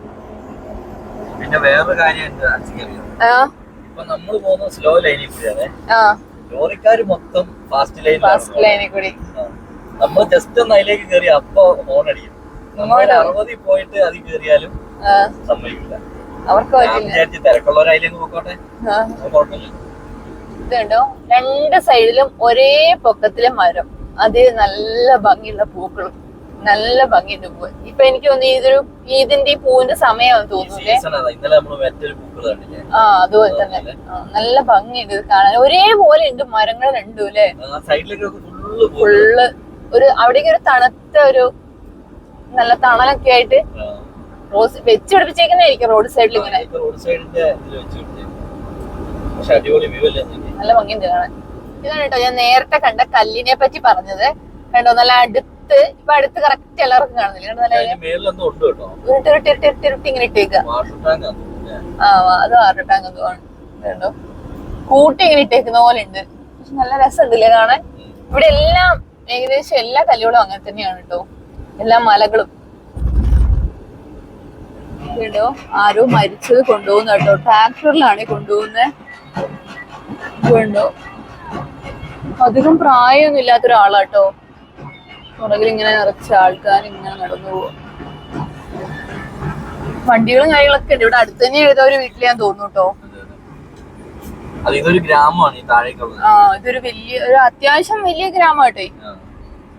പിന്നെ വേറൊരു കാര്യം നമ്മള് പോകുന്ന സ്ലോ ലൈനിൽ കൂടിയാണ്, ലോറിക്കാര് മൊത്തം ഫാസ്റ്റ് ലൈനിൽ കൂടി. നമ്മൾ ജസ്റ്റ് ഒന്ന് അതിലേക്ക് കയറി അപ്പൊ ഹോൺ അടിക്കും. നമ്മൾ 60 പോയിട്ട് അതിൽ കയറിയാലും സമ്മതിക്കില്ല. അവർക്ക് തിരക്കുള്ളവർ അതിലേക്ക് പോയിക്കോട്ടെ, കുഴപ്പമില്ല. ഇതുണ്ടോ, രണ്ട് സൈഡിലും ഒരേ പൊക്കത്തിലെ മരം, അത് നല്ല ഭംഗിയുള്ള പൂക്കളും, നല്ല ഭംഗിയുണ്ട് പൂവ്. ഇപ്പൊ എനിക്ക് തോന്നുന്നു ഇതിന്റെ ഈ പൂവിന്റെ സമയമാണെന്ന് തോന്നുന്നില്ലേ? അതുപോലെ തന്നെ നല്ല ഭംഗിയുണ്ട് ഇത് കാണാൻ. ഒരേപോലെ ഉണ്ട് മരങ്ങൾ രണ്ടും അല്ലേ? ഫുള്ള് ഒരു അവിടേക്ക് ഒരു തണുത്ത ഒരു നല്ല തണലൊക്കെ ആയിട്ട് റോഡ് വെച്ച് പിടിപ്പിച്ചേക്കുന്നതായിരിക്കും റോഡ് സൈഡിൽ ഇങ്ങനെ. നല്ല ഭംഗിയുണ്ട് കാണാൻ. ഇതാണ് കേട്ടോ ഞാൻ നേരത്തെ കണ്ട കല്ലിനെ പറ്റി പറഞ്ഞത്. കണ്ടോ, നല്ല അടുത്ത്, ഇപ്പൊ അടുത്ത് കറക്റ്റ് എല്ലാവർക്കും കാണുന്നില്ല. ഇങ്ങനെ ഇട്ടേക്ക. അത് വാട്ടർ ടാങ്ക് എന്തോ ആണ്. കണ്ടോ, കൂട്ടി ഇങ്ങനെ ഇട്ടേക്കുന്ന പോലെ ഉണ്ട്. പക്ഷെ നല്ല രസമുണ്ടല്ലേ കാണാൻ. ഇവിടെ എല്ലാം ഏകദേശം എല്ലാ കല്ലുകളും അങ്ങനെ തന്നെയാണ് കേട്ടോ, എല്ലാ മലകളും. കേട്ടോ, ആരോ മരിച്ചത് കൊണ്ടുപോകുന്ന കേട്ടോ, ട്രാക്ടറിലാണ് കൊണ്ടുപോകുന്നത്. കണ്ടോ, അധികം പ്രായമൊന്നും ഇല്ലാത്ത ഒരാളാട്ടോ. പുറകിൽ ഇങ്ങനെ നിറച്ച ആൾക്കാർ ഇങ്ങനെ നടന്നു പോവും. വണ്ടികളും കാര്യങ്ങളൊക്കെ ഉണ്ട്. ഇവിടെ അടുത്ത് തന്നെ ഏതോ ഒരു വീട്ടിൽ ഞാൻ തോന്നുന്നു കേട്ടോ. ഇതൊരു ഗ്രാമമാണ്. ഇതൊരു ഒരു അത്യാവശ്യം വലിയ ഗ്രാമമാട്ടെ.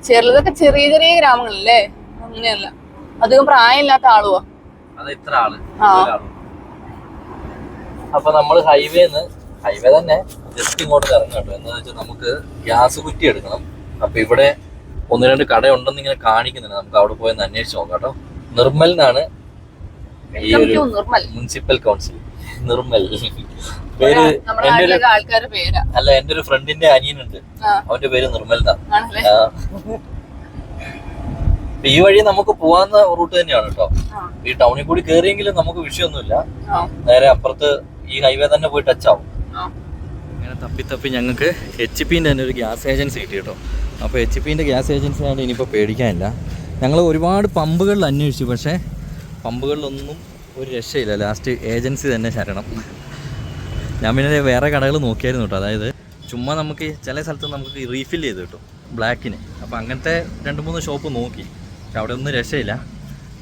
ചെറുതൊക്കെ ചെറിയ ചെറിയ ഗ്രാമങ്ങളല്ലേ, അങ്ങനെയല്ല. അധികം പ്രായമില്ലാത്ത ആളുവാ. അപ്പൊ നമ്മള് ഹൈവേ തന്നെ ജസ്റ്റ് ഇങ്ങോട്ട് ഇറങ്ങും കേട്ടോ. എന്താ വെച്ചാൽ നമുക്ക് ഗ്യാസ് കുറ്റി എടുക്കണം. അപ്പൊ ഇവിടെ 1-2 കടയുണ്ടെന്ന് ഇങ്ങനെ കാണിക്കുന്നുണ്ട്. നമുക്ക് അവിടെ പോയി അന്വേഷിച്ച് നോക്കാം കേട്ടോ. നിർമ്മൽ എന്നാണ് ഈ ഒരു മുനിസിപ്പൽ കൗൺസിൽ. നിർമ്മൽ പേര് അല്ല, എന്റെ ഒരു ഫ്രണ്ടിന്റെ അനിയനുണ്ട്, അവന്റെ പേര് നിർമ്മൽ എന്നാണ്. ഈ വഴി നമുക്ക് പോവാന്ന റൂട്ട് തന്നെയാണ് കേട്ടോ. ഈ ടൗണിൽ കൂടി കയറിയെങ്കിലും നമുക്ക് വിഷയമൊന്നുമില്ല. നേരെ അപ്പുറത്ത് ഈ ഹൈവേ തന്നെ പോയി ടച്ച് ആവും. ഇങ്ങനെ തപ്പി ഞങ്ങൾക്ക് HP-ന്റെ തന്നെ ഒരു ഗ്യാസ് ഏജൻസി കിട്ടി കേട്ടോ. അപ്പോൾ HP-ന്റെ ഗ്യാസ് ഏജൻസി ആണ്, ഇനിയിപ്പോൾ പേടിക്കാനില്ല. ഞങ്ങൾ ഒരുപാട് പമ്പുകളിൽ അന്വേഷിച്ചു, പക്ഷേ പമ്പുകളിലൊന്നും ഒരു രക്ഷയില്ല. ലാസ്റ്റ് ഏജൻസി തന്നെ ശരണം. ഞാൻ പിന്നെ വേറെ കടകൾ നോക്കിയായിരുന്നു കേട്ടോ. അതായത് ചുമ്മാ നമുക്ക് ചില സ്ഥലത്ത് നമുക്ക് റീഫിൽ ചെയ്ത് കിട്ടും ബ്ലാക്കിന്. അപ്പോൾ അങ്ങനത്തെ 2-3 ഷോപ്പ് നോക്കി, പക്ഷെ അവിടെ ഒന്നും രക്ഷയില്ല.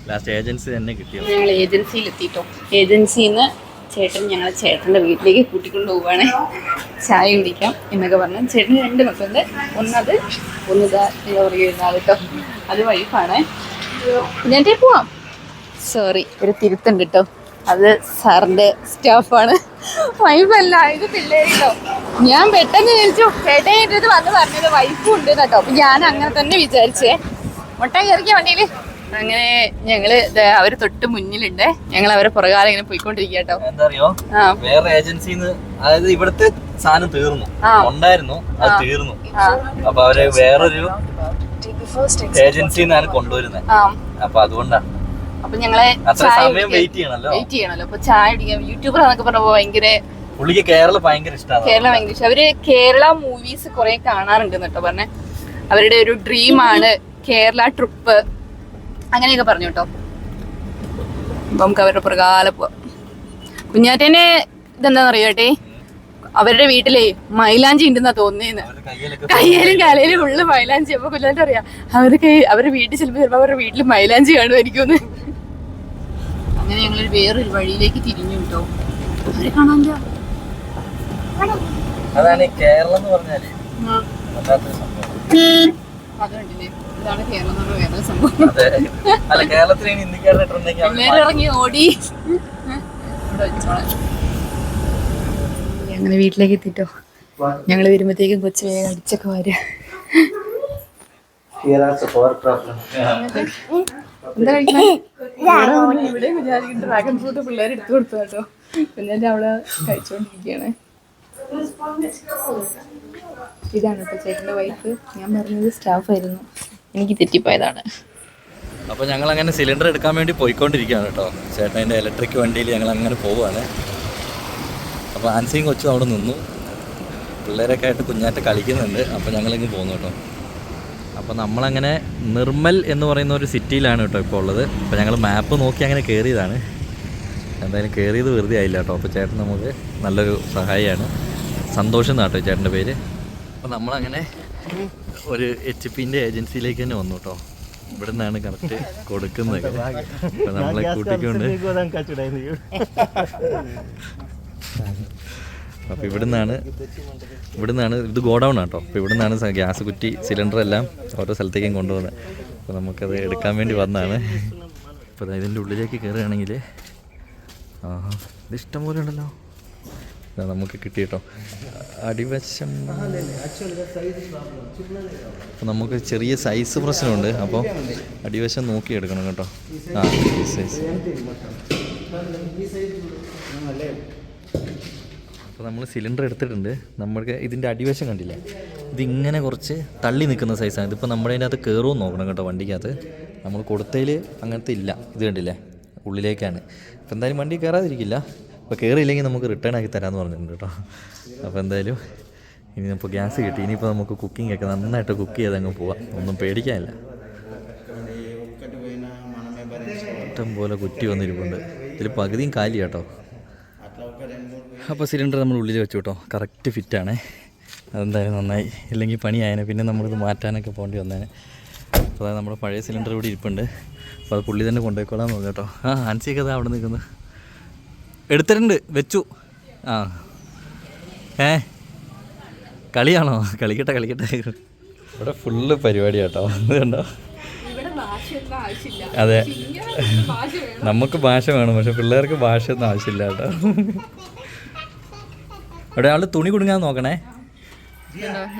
ലാസ്റ്റ് ഏജൻസി തന്നെ കിട്ടിയത്. ഞങ്ങൾ ഏജൻസിയിൽ എത്തിയിട്ടോ. ഏജൻസിന്ന് ചേട്ടൻ്റെ വീട്ടിലേക്ക് കൂട്ടിക്കൊണ്ട് പോവുകയാണ്. ചായ കുടിക്കാം എന്നൊക്കെ പറഞ്ഞു. ചേട്ടന് 2 മക്കളുണ്ട്. ഒന്നിതാ ലോറി വരുന്ന കേട്ടോ, അത് വൈഫാണ്. ഞാൻ പോവാം. സോറി, ഒരു തിരുത്തുണ്ട് കേട്ടോ, അത് സാറിൻ്റെ സ്റ്റാഫാണ്, വൈഫല്ല. ഇത് പിള്ളേര് കേട്ടോ. ഞാൻ പെട്ടെന്ന് വിളിച്ചു, ചേട്ടൻ എൻ്റെ അടുത്ത് വന്ന് പറഞ്ഞത് വൈഫും ഉണ്ട് കേട്ടോ. അപ്പം ഞാൻ അങ്ങനെ തന്നെ വിചാരിച്ചേ. മുട്ട കയറിക്കാൻ വണ്ടിയിൽ. അങ്ങനെ ഞങ്ങള് അവര് തൊട്ട് മുന്നിലുണ്ട്. ഞങ്ങൾ അവരെ പുറകാലം ഇങ്ങനെ പോയിക്കൊണ്ടിരിക്കുക കേട്ടോ. എന്താ അറിയോ, വേറെ ഏജൻസിന്ന്, അതായത് ഇവിടുത്തെ സാധനം തീർന്നു ഉണ്ടായിരുന്നു, അത് തീർന്നു. അപ്പൊ അവര് വേറൊരു ഏജൻസിന്നാണ് കൊണ്ടുവരുന്നത്. അപ്പൊ അതുകൊണ്ടാണ്. അപ്പൊ ഞങ്ങളെ സമയം വെയിറ്റ് ചെയ്യണല്ലോ. അപ്പൊ ചായ കുടിക്കാം. യൂട്യൂബർ എന്നൊക്കെ പറഞ്ഞപ്പോ ഭയങ്കര പുള്ളിക്ക് കേരളം ഭയങ്കര ഇഷ്ടമാണ്. കേരളം ഭയങ്കര ഇഷ്ടം. അവര് കേരള മൂവീസ് കുറെ കാണാറുണ്ട് കേട്ടോ. പറഞ്ഞേ അവരുടെ ഒരു ഡ്രീമാണ് കേരള ട്രിപ്പ്, അങ്ങനെയൊക്കെ പറഞ്ഞു കേട്ടോ. അപ്പൊ നമുക്ക് അവരുടെ പുറകാല പോവാം. കുഞ്ഞാറ്റേനെ ഇതെന്താന്ന് അറിയോട്ടെ, അവരുടെ വീട്ടിലെ മൈലാഞ്ചി ഉണ്ടെന്നാ തോന്നിയെന്ന്. കയ്യിലും കാലയിലും ഉള്ളു മൈലാഞ്ചി. അപ്പൊ കുഞ്ഞാറ്റ അറിയാം അവരുടെ വീട്ടിൽ ചിലപ്പോ അവരുടെ വീട്ടിൽ മൈലാഞ്ചി കാണുമായിരിക്കുമെന്ന്. അങ്ങനെ ഞങ്ങളൊരു വേറൊരു വഴിയിലേക്ക് തിരിഞ്ഞു കേട്ടോ. അവരെ കാണാൻ അതാണ് കേരളം എന്ന് പറഞ്ഞാല് വല്ലാത്തൊരു സംഭവം. അത് കണ്ടില്ലേ, ഇതാണ് കേരളം എന്ന് പറഞ്ഞ വേറെ സംഭവം. അതെ. അല്ല, കേരളത്തിൽ ഇനി ഇന്ത്യക്കാരുടെ ഇട്ടുണ്ടെങ്കിൽ എല്ലാവരും ഇറങ്ങി ഓടി ഇവിടെ വെച്ചോളാം. അങ്ങനെ വീട്ടിലേക്ക് എത്തിട്ടോ. ഞങ്ങൾ വരുമ്പോഴത്തേക്കും കൊച്ചു വേഗം അടിച്ചൊക്കെ വരാ. എന്താ കഴിക്കണേ? ഇവിടെ വിചാരിക്കും ഡ്രാഗൺ ഫ്രൂട്ട് പിള്ളേർ എടുത്തു കൊടുത്തു കേട്ടോ. പിള്ളേരുടെ അവള് കഴിച്ചോണ്ടിരിക്കുകയാണ്. ഇതാണ് കേട്ടോ ചേട്ടൻ്റെ വൈഫ്. ഞാൻ പറഞ്ഞത് സ്റ്റാഫായിരുന്നു, എനിക്ക് തെറ്റിപ്പോയതാണ്. അപ്പോൾ ഞങ്ങൾ അങ്ങനെ സിലിണ്ടർ എടുക്കാൻ വേണ്ടി പോയിക്കൊണ്ടിരിക്കുകയാണ് കേട്ടോ. ചേട്ടൻ്റെ ഇലക്ട്രിക് വണ്ടിയിൽ ഞങ്ങൾ അങ്ങനെ പോവുകയാണ്. അപ്പോൾ ആൻസിയും കൊച്ചും അവിടെ നിന്നു, പിള്ളേരൊക്കെ ആയിട്ട് കുഞ്ഞാറ്റ കളിക്കുന്നുണ്ട്. അപ്പോൾ ഞങ്ങളിങ്ങ് പോകുന്നു കേട്ടോ. അപ്പോൾ നമ്മളങ്ങനെ നിർമ്മൽ എന്ന് പറയുന്ന ഒരു സിറ്റിയിലാണ് കേട്ടോ ഇപ്പോൾ ഉള്ളത്. അപ്പോൾ ഞങ്ങൾ മാപ്പ് നോക്കി അങ്ങനെ കയറിയതാണ്. എന്തായാലും കയറിയത് വെറുതെ ആയില്ല കേട്ടോ. അപ്പോൾ ചേട്ടൻ നമുക്ക് നല്ലൊരു സഹായിയാണ്. സന്തോഷം എന്നാട്ടോ ചേട്ടൻ്റെ പേര്. അപ്പോൾ നമ്മളങ്ങനെ ഒരു HP-ൻ്റെ ഏജൻസിയിലേക്ക് തന്നെ വന്നു കേട്ടോ. ഇവിടെ നിന്നാണ് കറക്റ്റ് കൊടുക്കുന്നത്. അപ്പോൾ നമ്മളെ കൂട്ടിക്കൊണ്ട് അപ്പോൾ ഇവിടുന്നാണ് ഇത് ഗോഡൗൺ ആട്ടോ. അപ്പോൾ ഇവിടുന്നാണ് ഗ്യാസ് കുറ്റി സിലിണ്ടർ എല്ലാം ഓരോ സ്ഥലത്തേക്കും കൊണ്ടുപോകുന്നത്. അപ്പോൾ നമുക്കത് എടുക്കാൻ വേണ്ടി വന്നതാണ്. അപ്പോൾ ഇതിൻ്റെ ഉള്ളിലേക്ക് കയറുകയാണെങ്കിൽ ഇത് ഇഷ്ടം പോലെ ഉണ്ടല്ലോ. നമുക്ക് കിട്ടി കേട്ടോ. അടിവശം അപ്പോൾ നമുക്ക് ചെറിയ സൈസ് പ്രശ്നമുണ്ട്. അപ്പോൾ അടിവശം നോക്കി എടുക്കണം കേട്ടോ. സൈസ്. അപ്പോൾ നമ്മൾ സിലിണ്ടർ എടുത്തിട്ടുണ്ട്. നമ്മൾക്ക് ഇതിൻ്റെ അടിവശം കണ്ടില്ലേ, ഇതിങ്ങനെ കുറച്ച് തള്ളി നിൽക്കുന്ന സൈസാണ്. ഇതിപ്പോൾ നമ്മുടെ അതിൻ്റെ അകത്ത് കയറുമെന്ന് നോക്കണം കേട്ടോ. വണ്ടിക്കകത്ത് നമ്മൾ കൊടുത്തതിൽ അങ്ങനത്തെ ഇല്ല. ഇത് കണ്ടില്ലേ, ഉള്ളിലേക്കാണ്. അപ്പോൾ എന്തായാലും വണ്ടി കയറാതിരിക്കില്ല. അപ്പോൾ കയറിയില്ലെങ്കിൽ നമുക്ക് റിട്ടേൺ ആക്കി തരാമെന്ന് പറഞ്ഞിട്ടുണ്ട് കേട്ടോ. അപ്പോൾ എന്തായാലും ഇനി ഇപ്പോൾ ഗ്യാസ് കിട്ടി. ഇനിയിപ്പോൾ നമുക്ക് കുക്കിംഗ് ഒക്കെ നന്നായിട്ട് കുക്ക് ചെയ്ത് അങ്ങ് പോവാം. ഒന്നും പേടിക്കാനില്ല. ഇഷ്ടം പോലെ കുറ്റി വന്നിരിപ്പുണ്ട്. ഇതിൽ പകുതിയും കാലി കേട്ടോ. അപ്പോൾ സിലിണ്ടർ നമ്മൾ ഉള്ളിൽ വെച്ചു കേട്ടോ. കറക്റ്റ് ഫിറ്റാണ്. അതെന്തായാലും നന്നായി. ഇല്ലെങ്കിൽ പണിയായനെ. പിന്നെ നമ്മളിത് മാറ്റാനൊക്കെ പോകേണ്ടി വന്നേനെ. അപ്പോൾ അതായത് നമ്മുടെ പഴയ സിലിണ്ടർ ഇവിടെ ഇരിപ്പുണ്ട്. അപ്പോൾ അത് പുള്ളി തന്നെ കൊണ്ടുപോയിക്കോളാൻ നോക്കാം കേട്ടോ. ആൻസിയൊക്കെ അത് അവിടെ നിൽക്കുന്നത് എടുത്തിട്ടുണ്ട്, വെച്ചു. കളിയാണോ? കളിക്കട്ടെ. ഇവിടെ ഫുള്ള് പരിപാടി കേട്ടോ. ഇത് കണ്ടോ? അതെ, നമുക്ക് ഭാഷ വേണം, പക്ഷെ പിള്ളേർക്ക് ഭാഷയൊന്നും ആവശ്യമില്ല കേട്ടോ. ഇവിടെ ആൾ തുണി കുടുങ്ങാൻ നോക്കണേ.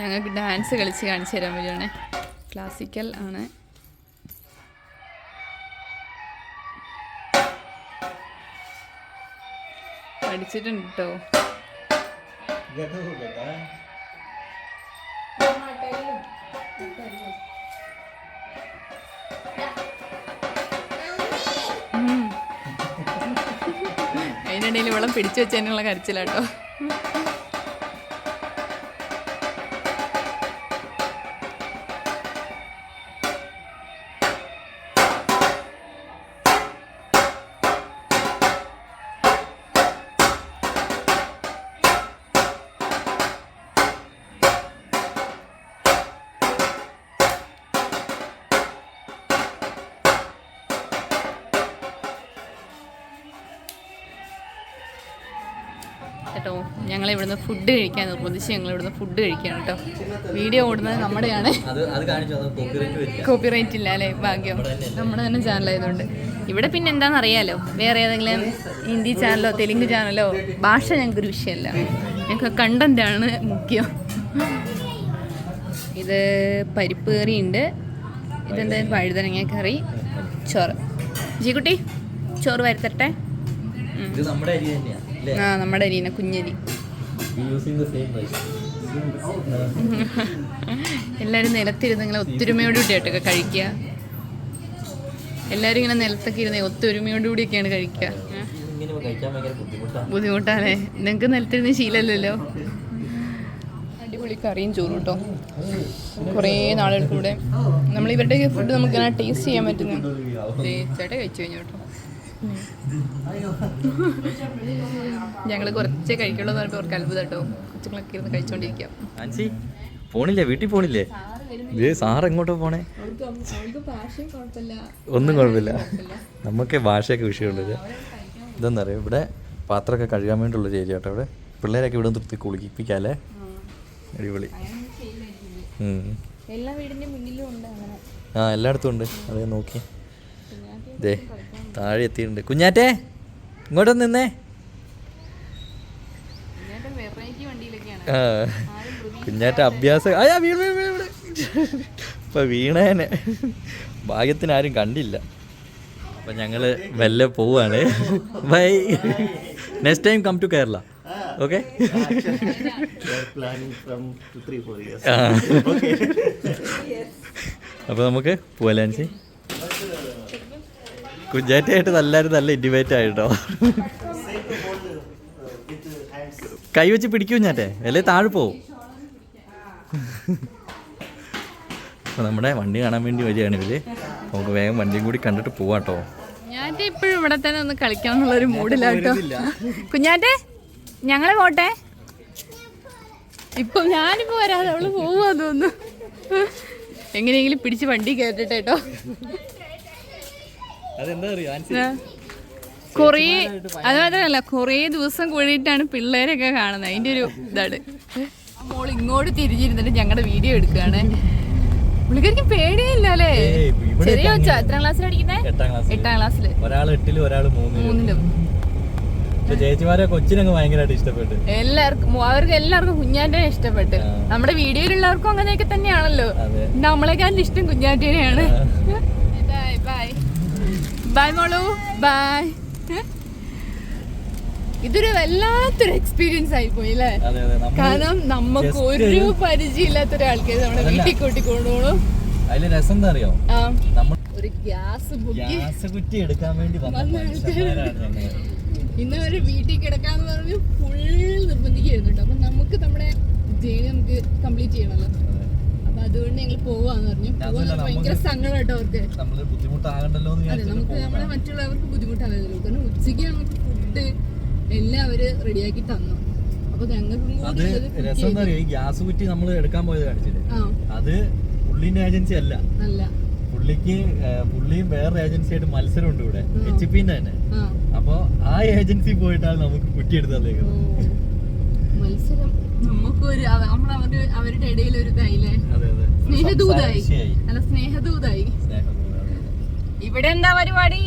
ഞങ്ങൾക്ക് ഡാൻസ് കളിച്ച് കാണിച്ചു തരാൻ പറ്റുവാണേ. ക്ലാസിക്കൽ ആണ്. പഠിച്ചിട്ടുണ്ട് കേട്ടോ. അതിനിടയിൽ വെള്ളം പിടിച്ചു വെച്ചതിനുള്ള കരച്ചിലാട്ടോ. കേട്ടോ, ഞങ്ങളിവിടുന്ന് ഫുഡ് കഴിക്കാൻ നിർബന്ധിച്ച് ഞങ്ങളിവിടുന്ന് ഫുഡ് കഴിക്കുകയാണ് കേട്ടോ. വീഡിയോ ഓടുന്നത് നമ്മുടെയാണ്. കോപ്പിറൈറ്റ് ഇല്ല അല്ലേ? ഭാഗ്യം, നമ്മുടെ തന്നെ ചാനലായതുകൊണ്ട്. ഇവിടെ പിന്നെ എന്താണെന്ന് അറിയാലോ, വേറെ ഏതെങ്കിലും ഹിന്ദി ചാനലോ തെലുങ്ക് ചാനലോ ഭാഷ ഞങ്ങൾക്കൊരു വിഷയമല്ല. ഞങ്ങൾക്ക് കണ്ടൻ്റാണ് മുഖ്യം. ഇത് പരിപ്പ് കറി ഉണ്ട്. ഇതെന്തായാലും വഴുതനങ്ങ കറി, ചോറ്. ജീക്കുട്ടി ചോറ് വരുത്തട്ടെ. നമ്മുടെ അരിനെ, കുഞ്ഞരി. എല്ലാവരും നിലത്തിരുന്ന് ഇങ്ങനെ ഒത്തൊരുമയോട് കൂടിയായിട്ടൊക്കെ കഴിക്കുക. എല്ലാവരും ഇങ്ങനെ നിലത്തൊക്കെ ഇരുന്ന് ഒത്തൊരുമയോട് കൂടിയൊക്കെയാണ് കഴിക്കുക. ബുദ്ധിമുട്ടാണേ, നിങ്ങൾക്ക് നിലത്തിരുന്ന് ശീലമല്ലല്ലോ. അടിപൊളി കറിയും ചോറും കേട്ടോ. കുറേ നാളുകൾക്കൂടെ നമ്മൾ ഇവരുടെ ഫുഡ് നമുക്ക് ഇങ്ങനെ ടേസ്റ്റ് ചെയ്യാൻ പറ്റുന്നു. ചേട്ടാ കഴിച്ചു കഴിഞ്ഞു കേട്ടോ. ഞങ്ങൾ കുറച്ചേ കഴിക്കുള്ളൂ എന്ന് പറഞ്ഞപ്പോൾ അവർക്ക് അത്ഭുതം കേട്ടോ. കൊച്ചുങ്ങളൊക്കെ ഇരുന്ന് കഴിച്ചോണ്ടിരിക്കാം. പോണില്ലേ, വീട്ടിൽ പോണില്ലേ? സാറ് എങ്ങോട്ടോ പോണേ? ഒന്നും കുഴപ്പമില്ല, നമുക്ക് ഭാഷയൊക്കെ വിഷയമുള്ളത്. ഇതെന്താ പറയുക, ഇവിടെ പാത്രമൊക്കെ കഴുകാൻ വേണ്ടിയുള്ളൊരു ഏരിയ കേട്ടോ. ഇവിടെ പിള്ളേരൊക്കെ ഇവിടെ നിർത്തി കുളിപ്പിക്കാല്ലേ. അടിപൊളി. എല്ലാ വീടിന്റെ മുന്നിലും ഉണ്ട് അങ്ങനെ. ആ എല്ലായിടത്തും ഉണ്ട്. അതേ നോക്കി ദേ താഴെ എത്തിയിട്ടുണ്ട്. കുഞ്ഞാറ്റേ ഇങ്ങോട്ടൊന്ന് നിന്നേ. ആ കുഞ്ഞാറ്റ അഭ്യാസം ഇപ്പൊ വീണേനെ ഭാഗ്യത്തിന് ആരും കണ്ടില്ല. അപ്പൊ ഞങ്ങള് മെല്ലെ പോവാണ്. Bye. Next time come to Kerala. Okay. അപ്പൊ നമുക്ക് പോലാൻസി കുഞ്ഞാറ്റായിട്ട് നല്ല ഇൻറ്റിമേറ്റ് ആയിട്ടോ. കൈ വെച്ച് പിടിക്കും ഞാറ്റെ, അല്ലേ താഴെ പോവും. അപ്പോൾ നമ്മുടെ വണ്ടി കാണാൻ വേണ്ടി വരികയാണ് ഇവര്. നമുക്ക് വേഗം വണ്ടിയും കൂടി കണ്ടിട്ട് പോവാട്ടോ. കുഞ്ഞാറ്റെ ഇപ്പോഴും ഇവിടെ തന്നെ ഒന്ന് കളിക്കണം എന്നുള്ളൊരു മൂഡിലാട്ടോ. കുഞ്ഞാറ്റെ ഞങ്ങളെ പോട്ടെ. ഇപ്പൊ ഞാനിപ്പോ വരാതെ അവള് പോവാ തോന്നുന്നു. എങ്ങനെയെങ്കിലും പിടിച്ച് വണ്ടി കയറ്റട്ടെ കേട്ടോ. അതെന്താ അറിയോ, കൊറേ അത് മാത്രമല്ല കൊറേ ദിവസം കൂടിയിട്ടാണ് പിള്ളേരൊക്കെ കാണുന്നത്. അതിന്റെ ഒരു ഇതാണ്. മോൾ ഇങ്ങോട്ട് തിരിഞ്ഞിരുന്നിട്ട് ഞങ്ങളുടെ വീഡിയോ എടുക്കുകയാണ്. പുള്ളിക്കാർക്ക് പേടിയില്ല അല്ലേ? ചെറിയ വെച്ചാ എത്രാം ക്ലാസ്സിൽ പഠിക്കുന്നേ? 8ാം ക്ലാസ്സില്. ഒരാൾ 8ലും ഒരാൾ 3ലും. ചേച്ചിമാരെ കൊച്ചിനങ്ങ് ഭയങ്കരമായിട്ട് ഇഷ്ടപ്പെട്ടു. അവർക്ക് എല്ലാവർക്കും കുഞ്ഞാറ്റനെ ഇഷ്ടപ്പെട്ട്. നമ്മുടെ വീഡിയോയിലുള്ളവർക്കും അങ്ങനെയൊക്കെ തന്നെയാണല്ലോ. നമ്മളെക്കാളും ഇഷ്ടം കുഞ്ഞാറ്റനെയാണ്. ബൈ ബൈ ബൈ മോളു ബൈ. ഇതൊരു വല്ലാത്തൊരു എക്സ്പീരിയൻസ് ആയി പോയി അല്ലേ? കാരണം നമുക്ക് ഒരു പരിചയമില്ലാത്ത ഒരാൾക്ക് നമ്മുടെ വീട്ടിൽ കൂട്ടിക്കൊണ്ടുപോകണം. അതില് രസം എന്താ അറിയോ, ഒരു ഗ്യാസ് കുറ്റി എടുക്കാൻ വേണ്ടി ഇന്ന് ഒരു വീട്ടിൽ കിടക്കാന്ന് പറഞ്ഞ് ഫുൾ നിർബന്ധിക്കായിരുന്നു കേട്ടോ. അപ്പൊ നമുക്ക് നമ്മുടെ ജേണി നമുക്ക് കംപ്ലീറ്റ് ചെയ്യണല്ലോ. അപ്പൊ അതുകൊണ്ട് ഞങ്ങൾ പോവാന്ന് പറഞ്ഞു. ഭയങ്കര സങ്കടം കേട്ടോ അവർക്ക്. അതെ, നമുക്ക് നമ്മളെ മറ്റുള്ളവർക്ക് ബുദ്ധിമുട്ടാണല്ലോ. കാരണം ഉച്ചയ്ക്ക് നമുക്ക് ഫുഡ് എല്ലാം അവര് റെഡിയാക്കി തന്നു. അപ്പൊ ഞങ്ങൾക്ക് ഗ്യാസ് കുറ്റി നമ്മൾ എടുക്കാൻ പോയത് കാണിച്ചില്ലേ, അത് പുള്ളിന്റെ ഏജൻസി അല്ല. പുള്ളിയും വേറെ ഏജൻസി ആയിട്ട് മത്സരമുണ്ട് ഇവിടെ, HP തന്നെ. അപ്പൊ ആ ഏജൻസി പോയിട്ടാണ് നമുക്ക് കുറ്റി എടുത്തേക്കുന്നത്. മത്സരം നമുക്കൊരു അവരുടെ ഇടയിൽ ഒരു ഇതായില്ലേ, സ്നേഹദൂതായി. അല്ല സ്നേഹദൂതായി. ഇവിടെ എന്താ പരിപാടി?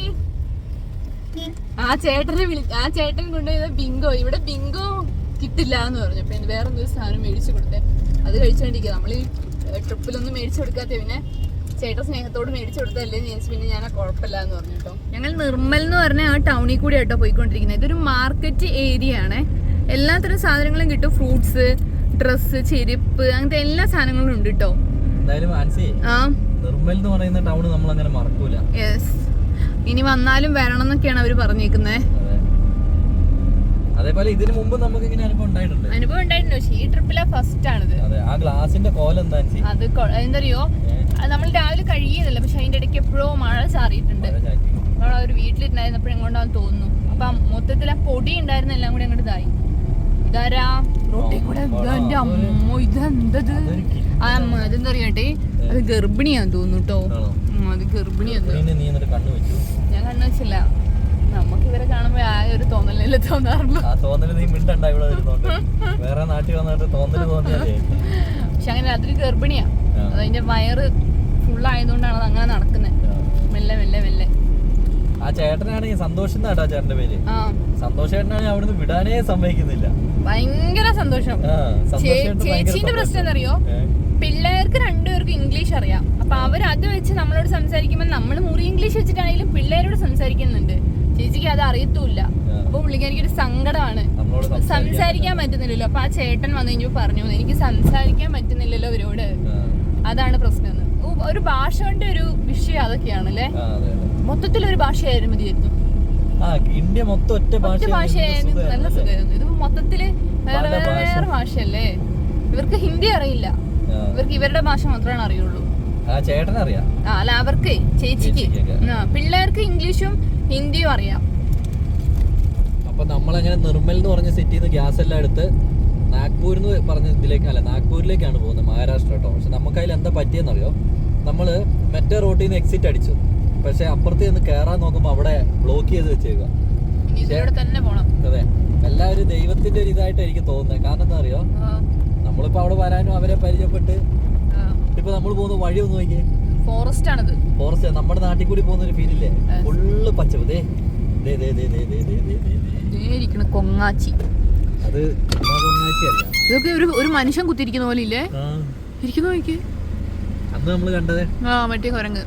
ആ ചേട്ടൻ കൊണ്ടുപോയത് ബിങ്കോ. ഇവിടെ ബിങ്കോ കിട്ടില്ല എന്ന് പറഞ്ഞു. അപ്പൊ വേറെ എന്തൊരു സാധനം മേടിച്ചു കൊടുത്തേ. അത് കഴിച്ചോണ്ടിരിക്കുക. നമ്മൾ ഈ ട്രിപ്പിലൊന്നും മേടിച്ചു കൊടുക്കാത്ത, പിന്നെ ചേട്ടൻ സ്നേഹത്തോട് മേടിച്ചു കൊടുത്തല്ലേ ചോദിച്ചു. പിന്നെ ഞാൻ കുഴപ്പമില്ല എന്ന് പറഞ്ഞു കേട്ടോ. ഞങ്ങൾ നിർമ്മൽ എന്ന് പറഞ്ഞ ആ ടൗണിൽ കൂടി ആട്ടോ പോയിക്കൊണ്ടിരിക്കുന്നത്. ഇതൊരു മാർക്കറ്റ് ഏരിയ ആണ്. എല്ലാത്തരം സാധനങ്ങളും കിട്ടും. ഫ്രൂട്ട്സ്, ഡ്രസ്സ്, ചെരുപ്പ്, അങ്ങനത്തെ എല്ലാ സാധനങ്ങളും ഉണ്ട് കേട്ടോ. നിർമ്മൽ എന്ന് പറയുന്ന ടൗൺ നമ്മൾ അങ്ങനെ മറക്കൂല. യെസ്, ഇനി വന്നാലും വരണം എന്നൊക്കെയാണ് അവര് പറഞ്ഞേക്കുന്നത്. അതേപോലെ ഇതിനു മുമ്പ് നമുക്ക് ഇങ്ങനെ അനുഭവം ഉണ്ടായിട്ടുണ്ട്. പക്ഷേ ഈ ട്രിപ്പിലെ ഫസ്റ്റ് ആണിത്. ആ ഗ്ലാസിന്റെ കോലം എന്താ അത് എന്തറിയോ, നമ്മൾ രാവിലെ കഴിയുന്നില്ല. പക്ഷെ അതിന്റെ ഇടയ്ക്ക് എപ്പോഴോ മഴ ചാറിയിട്ടുണ്ട്. നമ്മൾ അവർ വീട്ടിലിരുന്നായിരുന്നപ്പോഴും എങ്ങോട്ടാന്ന് തോന്നുന്നു. അപ്പൊ മൊത്തത്തിൽ ആ പൊടി ഉണ്ടായിരുന്ന എല്ലാം കൂടി അങ്ങോട്ട് ഇതായി. ഇതാരാ റോട്ടിൽ കൂടെ? എന്റെ അമ്മോ, ഇതെന്തത്? അതെന്താ അറിയട്ടെ, അത് ഗർഭിണിയാന്ന് തോന്നുന്നു കേട്ടോ. അത് ഗർഭിണിയാന്ന്. ഞാൻ കണ്ണു വെച്ചില്ല. നമുക്ക് ഇവരെ കാണുമ്പോ ആ ഒരു തോന്നലല്ലേ തോന്നാറുള്ളൂ. പക്ഷെ അങ്ങനെ അതൊരു ഗർഭിണിയാ. അതിന്റെ വയറ് ഫുള്ളായതുകൊണ്ടാണ് അത് അങ്ങനെ നടക്കുന്നത്. മെല്ലെ മെല്ലെ മെല്ലെ. ആ ചേട്ടനാണെങ്കിൽ സന്തോഷം കേട്ടോ, ചേട്ടന്റെ പേര് സന്തോഷ്. ചേട്ടനാണെങ്കിൽ അവിടുന്ന് വിടാനേ സമ്മതിക്കുന്നില്ല. ഭയങ്കര സന്തോഷം. ചേച്ചീന്റെ പ്രശ്നം എന്നറിയോ, പിള്ളേർക്ക് രണ്ടുപേർക്കും ഇംഗ്ലീഷ് അറിയാം. അപ്പൊ അവർ അത് വെച്ച് നമ്മളോട് സംസാരിക്കുമ്പോൾ നമ്മൾ മുറി ഇംഗ്ലീഷ് വെച്ചിട്ടാണെങ്കിലും പിള്ളേരോട് സംസാരിക്കുന്നുണ്ട്. ചേച്ചിക്ക് അത് അറിയത്തുമില്ല. അപ്പൊ പുള്ളിക്കാരിക്ക് ഒരു സങ്കടമാണ്, സംസാരിക്കാൻ പറ്റുന്നില്ലല്ലോ. അപ്പൊ ആ ചേട്ടൻ വന്നു കഴിഞ്ഞു പറഞ്ഞു, എനിക്ക് സംസാരിക്കാൻ പറ്റുന്നില്ലല്ലോ അവരോട്, അതാണ് പ്രശ്നം. ഒരു ഭാഷ കൊണ്ട് ഒരു വിഷയം അതൊക്കെയാണല്ലേ. മൊത്തത്തിലൊരു ഭാഷയായിരുന്നു മതിയായിരുന്നു. ഇന്ത്യ മൊത്തം ഒറ്റ ഭാഷയായിരുന്നു, നല്ല സുഖമായിരുന്നു. ഇത് മൊത്തത്തില് വേറെ വേറെ ഭാഷയല്ലേ. ഇവർക്ക് ഹിന്ദി അറിയില്ല, ഇവർക്ക് ഇവരുടെ ഭാഷ മാത്രമാണ് അറിയുള്ളൂ. അല്ല അവർക്ക് ചേച്ചിക്ക്, പിള്ളേർക്ക് ഇംഗ്ലീഷും ഹിന്ദിയും അറിയാം. അപ്പൊ നമ്മളങ്ങനെ നിർമ്മൽ എന്ന് പറഞ്ഞ സിറ്റിയിൽ നിന്ന് ഗ്യാസ് എല്ലാം എടുത്ത് നാഗ്പൂർ എന്ന് പറഞ്ഞ നാഗ്പൂരിലേക്കാണ് പോകുന്നത്, മഹാരാഷ്ട്ര കേട്ടോ. പക്ഷെ നമുക്ക് അതിൽ എന്താ പറ്റിയെന്നറിയോ, നമ്മള് മറ്റേ റോട്ടിൽ നിന്ന് എക്സിറ്റ് അടിച്ചു. പക്ഷെ അപ്പുറത്ത് നിന്ന് കയറാൻ നോക്കുമ്പോ അവിടെ ബ്ലോക്ക് ചെയ്ത് വെച്ചേക്കുക. അതെ, എല്ലാവരും ദൈവത്തിന്റെ ഒരു ഇതായിട്ട് എനിക്ക് തോന്നുന്നത്. കാരണം എന്താ അറിയോ, നമ്മളിപ്പോ അവിടെ വരാനും അവരെ പരിചയപ്പെട്ട് ഇപ്പൊ നമ്മൾ പോകുന്ന വഴി ഒന്ന് നോക്കിയേ, ഫോറസ്റ്റ് ആണത്. ഫോറസ്റ്റ് നമ്മുടെ നാട്ടിൽ കൂടി പോകുന്ന ഒരു ഫീലില്ലേ, ഫുള്ള് പച്ചപ്പ്. കൊങ്ങാച്ചി, അത് കൊങ്ങാച്ചിയല്ല, ഇതൊക്കെ ഒരു മനുഷ്യൻ കുത്തിരിക്കുന്ന പോലെ ഇല്ലേ ഇരിക്കുന്നു നോക്കി. അന്ന് നമ്മള് കണ്ടത് മറ്റേ കുരങ്ങ്,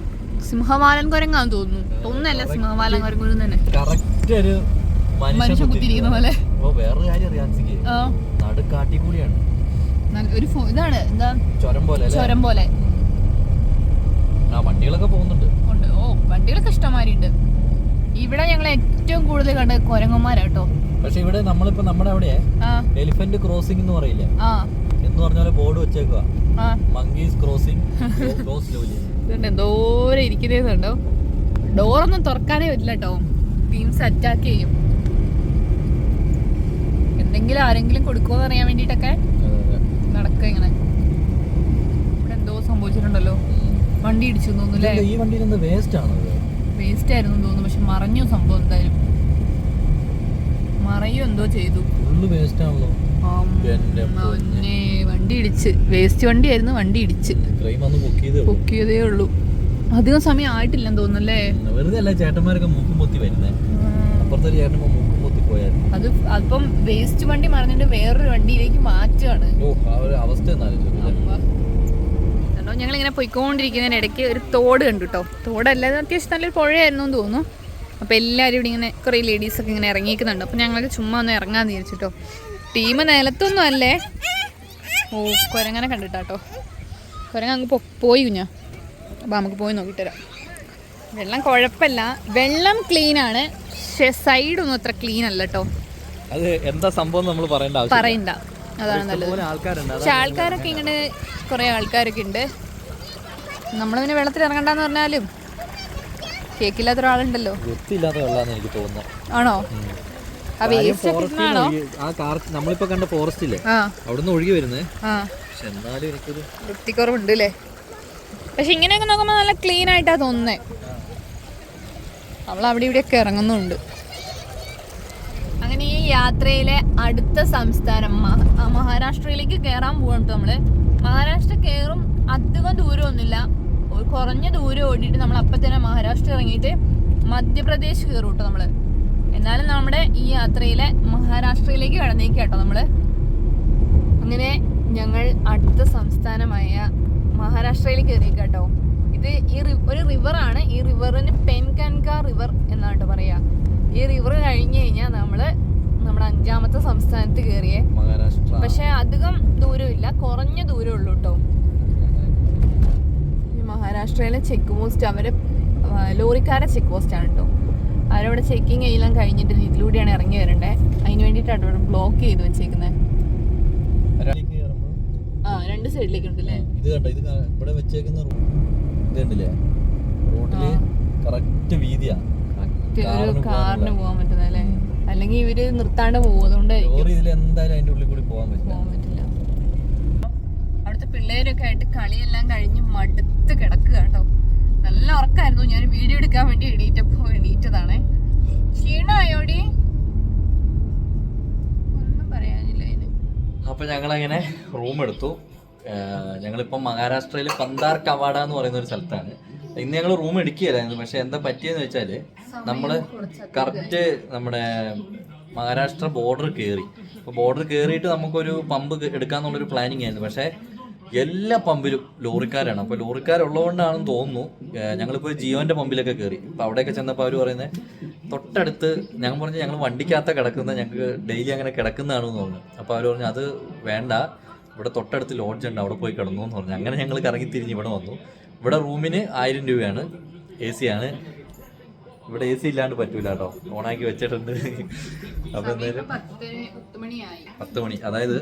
സിംഹവാലൻ കുരങ്ങാന്ന് തോന്നുന്നു. ഒന്നല്ല സിംഹവാലൻ കുരങ്ങ് തന്നെ, കറക്റ്റ് ഒരു മനുഷ്യൻ കുത്തിരിക്കുന്ന പോലെ. വേറൊരു കാര്യം അറിയാം, നടുക്കാട്ടി കൂടിയാണ് ഒരു ഇതാണ് എന്താ ചുരം പോലെ. വണ്ടികളൊക്കെ പോകുന്നുണ്ട്. ഓ വണ്ടികളൊക്കെ ഇഷ്ടംമാരിണ്ട്. ഇവിടെ ഞങ്ങൾ ഏറ്റവും കൂടുതൽ കണ്ട കുരങ്ങന്മാരാട്ടോ. പക്ഷെ ഇവിടെ നമ്മളിപ്പോ നമ്മുടെ അവിടെ എലിഫന്റ് ക്രോസിംഗ് എന്ന് പറയില്ലേ, എന്ന് പറഞ്ഞാല് ബോർഡ് വെച്ചേക്കുക, മങ്കീസ് ക്രോസിംഗ് ഗോ സ്ലോലി. എന്തോരം ഇരിക്കുന്നതുണ്ടോ. ഡോറൊന്നും തുറക്കാനേ പറ്റില്ല കേട്ടോ, ടീംസ് അറ്റാക്ക് ചെയ്യും. എന്തെങ്കിലും ആരെങ്കിലും കൊടുക്കുമോന്ന് അറിയാൻ വേണ്ടിട്ടൊക്കെ നടക്കുക ഇങ്ങനെ. ഇവിടെ എന്തോ സംഭവിച്ചിട്ടുണ്ടല്ലോ, വണ്ടി ഇടിച്ചു തോന്നുന്നു. ഈ വണ്ടിയിൽ വേസ്റ്റ് ആയിരുന്നു തോന്നുന്നു, പക്ഷെ മറഞ്ഞു സംഭവം. എന്തായാലും മറയോ എന്തോ ചെയ്തു. വണ്ടി ഇടിച്ച്, വേസ്റ്റ് വണ്ടി ആയിരുന്നു, വണ്ടി ഇടിച്ച് പൊക്കിയതേ ഉള്ളൂ. അധികം സമയം ആയിട്ടില്ലെന്ന് തോന്നുന്നല്ലേ. വെറുതെ അല്ല ചേട്ടന്മാരൊക്കെ മൂക്കും പൊത്തി വരുന്നേ, അപ്പുറത്തൊരു ചേട്ടൻ മൂക്കും പൊത്തി പോയായിരുന്നു. അത് അപ്പം വേസ്റ്റ് വണ്ടി മറിഞ്ഞിട്ട് വേറൊരു വണ്ടിയിലേക്ക് മാറ്റുകയാണ്. അവസ്ഥ ഞങ്ങൾ ഇങ്ങനെ പോയിക്കൊണ്ടിരിക്കുന്നതിന് ഇടയ്ക്ക് ഒരു തോട് കണ്ടു കേട്ടോ. തോടല്ലാതെ അത്യാവശ്യം നല്ലൊരു പുഴയായിരുന്നു എന്ന് തോന്നുന്നു. അപ്പോൾ എല്ലാവരും ഇവിടെ ഇങ്ങനെ കുറേ ലേഡീസൊക്കെ ഇങ്ങനെ ഇറങ്ങിക്കുന്നുണ്ട്. അപ്പോൾ ഞങ്ങൾക്ക് ചുമ്മാ ഒന്ന് ഇറങ്ങാമെന്ന് വിചാരിച്ചിട്ടോ. ടീം നിലത്തൊന്നും അല്ലേ. ഓ കുരങ്ങനെ കണ്ടിട്ടാട്ടോ, കുരങ്ങ് അങ്ങ് പോയി കുഞ്ഞാ. അപ്പോൾ നമുക്ക് പോയി നോക്കിയിട്ട് വരാം. വെള്ളം കുഴപ്പമില്ല, വെള്ളം ക്ലീനാണ്, പക്ഷേ സൈഡൊന്നും അത്ര ക്ലീൻ അല്ല കേട്ടോ. അത് എന്താ സംഭവം നമ്മൾ പറയണ്ട, അതാണ് നല്ലത്. പക്ഷെ ആൾക്കാരൊക്കെ ഇങ്ങനെ കുറേ ആൾക്കാരൊക്കെ ഉണ്ട്. നമ്മളിങ്ങനെ വെള്ളത്തിൽ ഇറങ്ങണ്ടെന്ന് പറഞ്ഞാലും കേക്കില്ലാത്ത ഒരാളുണ്ടല്ലോ. എനിക്ക് തോന്നുന്നു. ആണോ? നമ്മളിപ്പോ കണ്ട ഫോറസ്റ്റ് ഇല്ലേ, അവിടുന്ന് ഒഴുകി വരുന്നേ. വൃത്തിക്കുറവുണ്ട് അല്ലേ. പക്ഷെ ഇങ്ങനെയൊക്കെ നോക്കുമ്പോ നല്ല ക്ലീൻ ആയിട്ടാ തോന്നുന്നേ. നമ്മൾ അവിടെ ഇവിടെയൊക്കെ ഇറങ്ങുന്നുണ്ട്. അങ്ങനെ ഈ യാത്രയിലെ അടുത്ത സംസ്ഥാനം മഹാരാഷ്ട്രയിലേക്ക് കയറാൻ പോവാണ് നമ്മള്. മഹാരാഷ്ട്ര കയറും, അധികം ദൂരമൊന്നുമില്ല, ഒരു കുറഞ്ഞ ദൂരം ഓടിയിട്ട് നമ്മൾ അപ്പം തന്നെ മഹാരാഷ്ട്ര ഇറങ്ങിയിട്ട് മധ്യപ്രദേശ് കയറും കേട്ടോ നമ്മള്. എന്നാലും നമ്മുടെ ഈ യാത്രയിലെ മഹാരാഷ്ട്രയിലേക്ക് കടന്നേക്ക് കേട്ടോ നമ്മള്. അങ്ങനെ ഞങ്ങൾ അടുത്ത സംസ്ഥാനമായ മഹാരാഷ്ട്രയിലേക്ക് കയറിയേക്ക് കേട്ടോ. ഇത് ഒരു റിവറാണ്. ഈ റിവറിന് പെൻകൻക റിവർ എന്നാണ് കേട്ടോ പറയാ. ഈ റിവർ കഴിഞ്ഞ് കഴിഞ്ഞാൽ നമ്മള് നമ്മുടെ 5ാമത്തെ സംസ്ഥാനത്ത് കയറിയേ. പക്ഷെ അധികം ദൂരമില്ല, കുറഞ്ഞ ദൂരം ഉള്ളൂ കേട്ടോ. മഹാരാഷ്ട്രയിലെ ചെക്ക് പോസ്റ്റ് അവര് ലോറിക്കാരെ ചെക്ക് പോസ്റ്റ് ആണ് കേട്ടോ. അവരവിടെ ചെക്കിങ് എല്ലാം കഴിഞ്ഞിട്ട് ഇതിലൂടെയാണ് ഇറങ്ങി വരണ്ടേ. അതിന് വേണ്ടിയിട്ടാണ് ഇവിടെ ബ്ലോക്ക് ചെയ്ത് വെച്ചേക്കുന്നത്. രണ്ട് സൈഡിലേക്ക് ഉണ്ടല്ലേ. ഇവിടെ വെച്ചേക്കുന്ന റോഡില് കറക്റ്റ് വീതിയാ, ഒരു കാറിന് പോകാൻ പറ്റുന്നല്ലേ. അല്ലെങ്കിൽ ഇവര് നിർത്താണ്ട് പോകും, അതുകൊണ്ട് എന്തായാലും അതിന്റെ ഉള്ളിൽ കൂടി പോകാൻ പറ്റില്ല. അവിടുത്തെ പിള്ളേരൊക്കെ ആയിട്ട് കളിയെല്ലാം കഴിഞ്ഞ് മടുത്ത് കിടക്കുക കേട്ടോ. നല്ല ഉറക്കായിരുന്നു. ഞാൻ വീഡിയോ എടുക്കാൻ വേണ്ടി എണീറ്റതാണേ. ക്ഷീണമായോടി ഒന്നും പറയാനില്ല അതിന്. അപ്പൊ ഞങ്ങളങ്ങനെ റൂം എടുത്തു. ഞങ്ങളിപ്പം മഹാരാഷ്ട്രയിൽ പന്താർ കവാട എന്ന് പറയുന്ന ഒരു സ്ഥലത്താണ്. ഇന്ന് ഞങ്ങൾ റൂം എടുക്കുകയായിരുന്നു. പക്ഷെ എന്താ പറ്റിയെന്ന് വെച്ചാല് നമ്മള് കറക്റ്റ് നമ്മുടെ മഹാരാഷ്ട്ര ബോർഡർ കയറി. അപ്പോൾ ബോർഡർ കയറിയിട്ട് നമുക്കൊരു പമ്പ് എടുക്കാന്നുള്ളൊരു പ്ലാനിങ് ആയിരുന്നു. പക്ഷേ എല്ലാ പമ്പിലും ലോറിക്കാരാണ്. അപ്പോൾ ലോറിക്കാരുള്ളതുകൊണ്ടാണെന്ന് തോന്നുന്നു ഞങ്ങളിപ്പോൾ ജിയോൻ്റെ പമ്പിലൊക്കെ കയറി. അപ്പോൾ അവിടെയൊക്കെ ചെന്നപ്പോൾ അവർ പറയുന്നത് തൊട്ടടുത്ത് ഞങ്ങൾ പറഞ്ഞു ഞങ്ങൾ വണ്ടിക്കകത്ത കിടക്കുന്നത്, ഞങ്ങൾക്ക് ഡെയിലി അങ്ങനെ കിടക്കുന്നതാണെന്ന് പറഞ്ഞു. അപ്പോൾ അവർ പറഞ്ഞു അത് വേണ്ട, ഇവിടെ തൊട്ടടുത്ത് ലോഡ്ജ് ഉണ്ട്, അവിടെ പോയി കിടന്നു എന്ന് പറഞ്ഞു. അങ്ങനെ ഞങ്ങൾ കറങ്ങി തിരിഞ്ഞ് ഇവിടെ വന്നു. ഇവിടെ റൂമിന് 1000 രൂപയാണ്, AC ആണ്. ഇവിടെ AC ഇല്ലാണ്ട് പറ്റൂല കേട്ടോ, ഓണാക്കി വെച്ചിട്ടുണ്ട്. അപ്പോൾ എന്തായാലും 10 മണി, അതായത്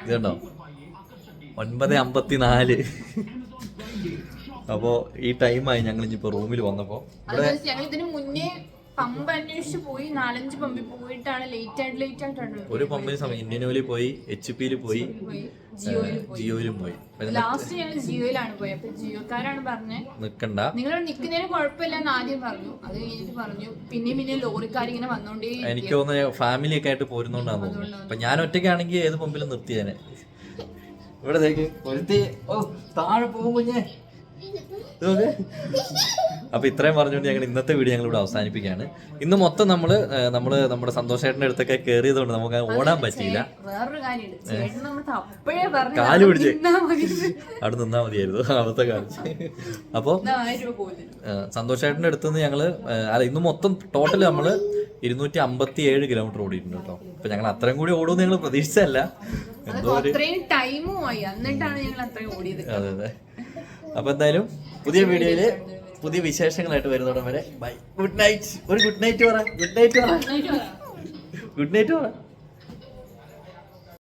ഇതുണ്ടോ 9:54. അപ്പോൾ ഈ ടൈമായി ഞങ്ങൾ ഇനിയിപ്പോൾ റൂമിൽ വന്നപ്പോൾ. ഇതിന് മുന്നേ പമ്പ് അന്വേഷിച്ച് പോയി 4-5 പമ്പിൽ പോയിട്ടാണ് ലേറ്റ് ആയിട്ടാണ് ഒരു പമ്പിന് സമയം ഇന്ത്യൻ ഓയിലിൽ പോയി, HP പോയി, ജിയോയിലും പോയി. ലാസ്റ്റ് ഞങ്ങൾ ജിയോയിലാണ് പോയി. അപ്പൊ ജിയോക്കാരാണ് പറഞ്ഞത് നിക്കണ്ട, നിങ്ങൾ നിക്കുന്നതിന് കുഴപ്പമില്ല എന്ന് ആദ്യം പറഞ്ഞു. അത് കഴിഞ്ഞിട്ട് പറഞ്ഞു പിന്നെ ലോറിക്കാരിങ്ങനെ വന്നോണ്ടേ. എനിക്ക് തോന്നുന്നു ഫാമിലി ഒക്കെ ആയിട്ട് പോരുന്നോണ്ടാന്ന് തോന്നുന്നു. അപ്പൊ ഞാൻ ഒറ്റയ്ക്കാണെങ്കിൽ ഏത് പമ്പിലും നിർത്തിയേനെ. ഇവിടെ താഴെ പോകും കുഞ്ഞേ. അപ്പൊ ഇത്രയും പറഞ്ഞുകൊണ്ട് ഞങ്ങൾ ഇന്നത്തെ വീഡിയോ ഞങ്ങൾ ഇവിടെ അവസാനിപ്പിക്കുകയാണ്. ഇന്ന് മൊത്തം നമ്മള് നമ്മുടെ സന്തോഷേട്ടന്റെ അടുത്തൊക്കെ കയറിയതുകൊണ്ട് നമുക്ക് ഓടാൻ പറ്റിയില്ല. വേറൊരു കാര്യം, കാല് പിടിച്ച് അവിടെ നിന്നാ മതിയായിരുന്നു അവിടുത്തെ കാണിച്ച്. അപ്പൊ സന്തോഷേട്ടന്റെ അടുത്തുനിന്ന് ഞങ്ങള് ഇന്ന് മൊത്തം ടോട്ടൽ നമ്മള് 257 കിലോമീറ്റർ ഓടിയിട്ടുണ്ട് കേട്ടോ. അപ്പൊ ഞങ്ങൾ അത്രയും കൂടി ഓടുമെന്ന് ഞങ്ങൾ പ്രതീക്ഷിച്ചല്ല. എന്തോ ഒരു അതെ അതെ. അപ്പൊ എന്തായാലും പുതിയ വീഡിയോയില് പുതിയ വിശേഷങ്ങളായിട്ട് വരുന്നോടം വരെ ബൈ. Good night. ഒരു ഗുഡ് നൈറ്റ് പറ. ഗുഡ് നൈറ്റ് പറ.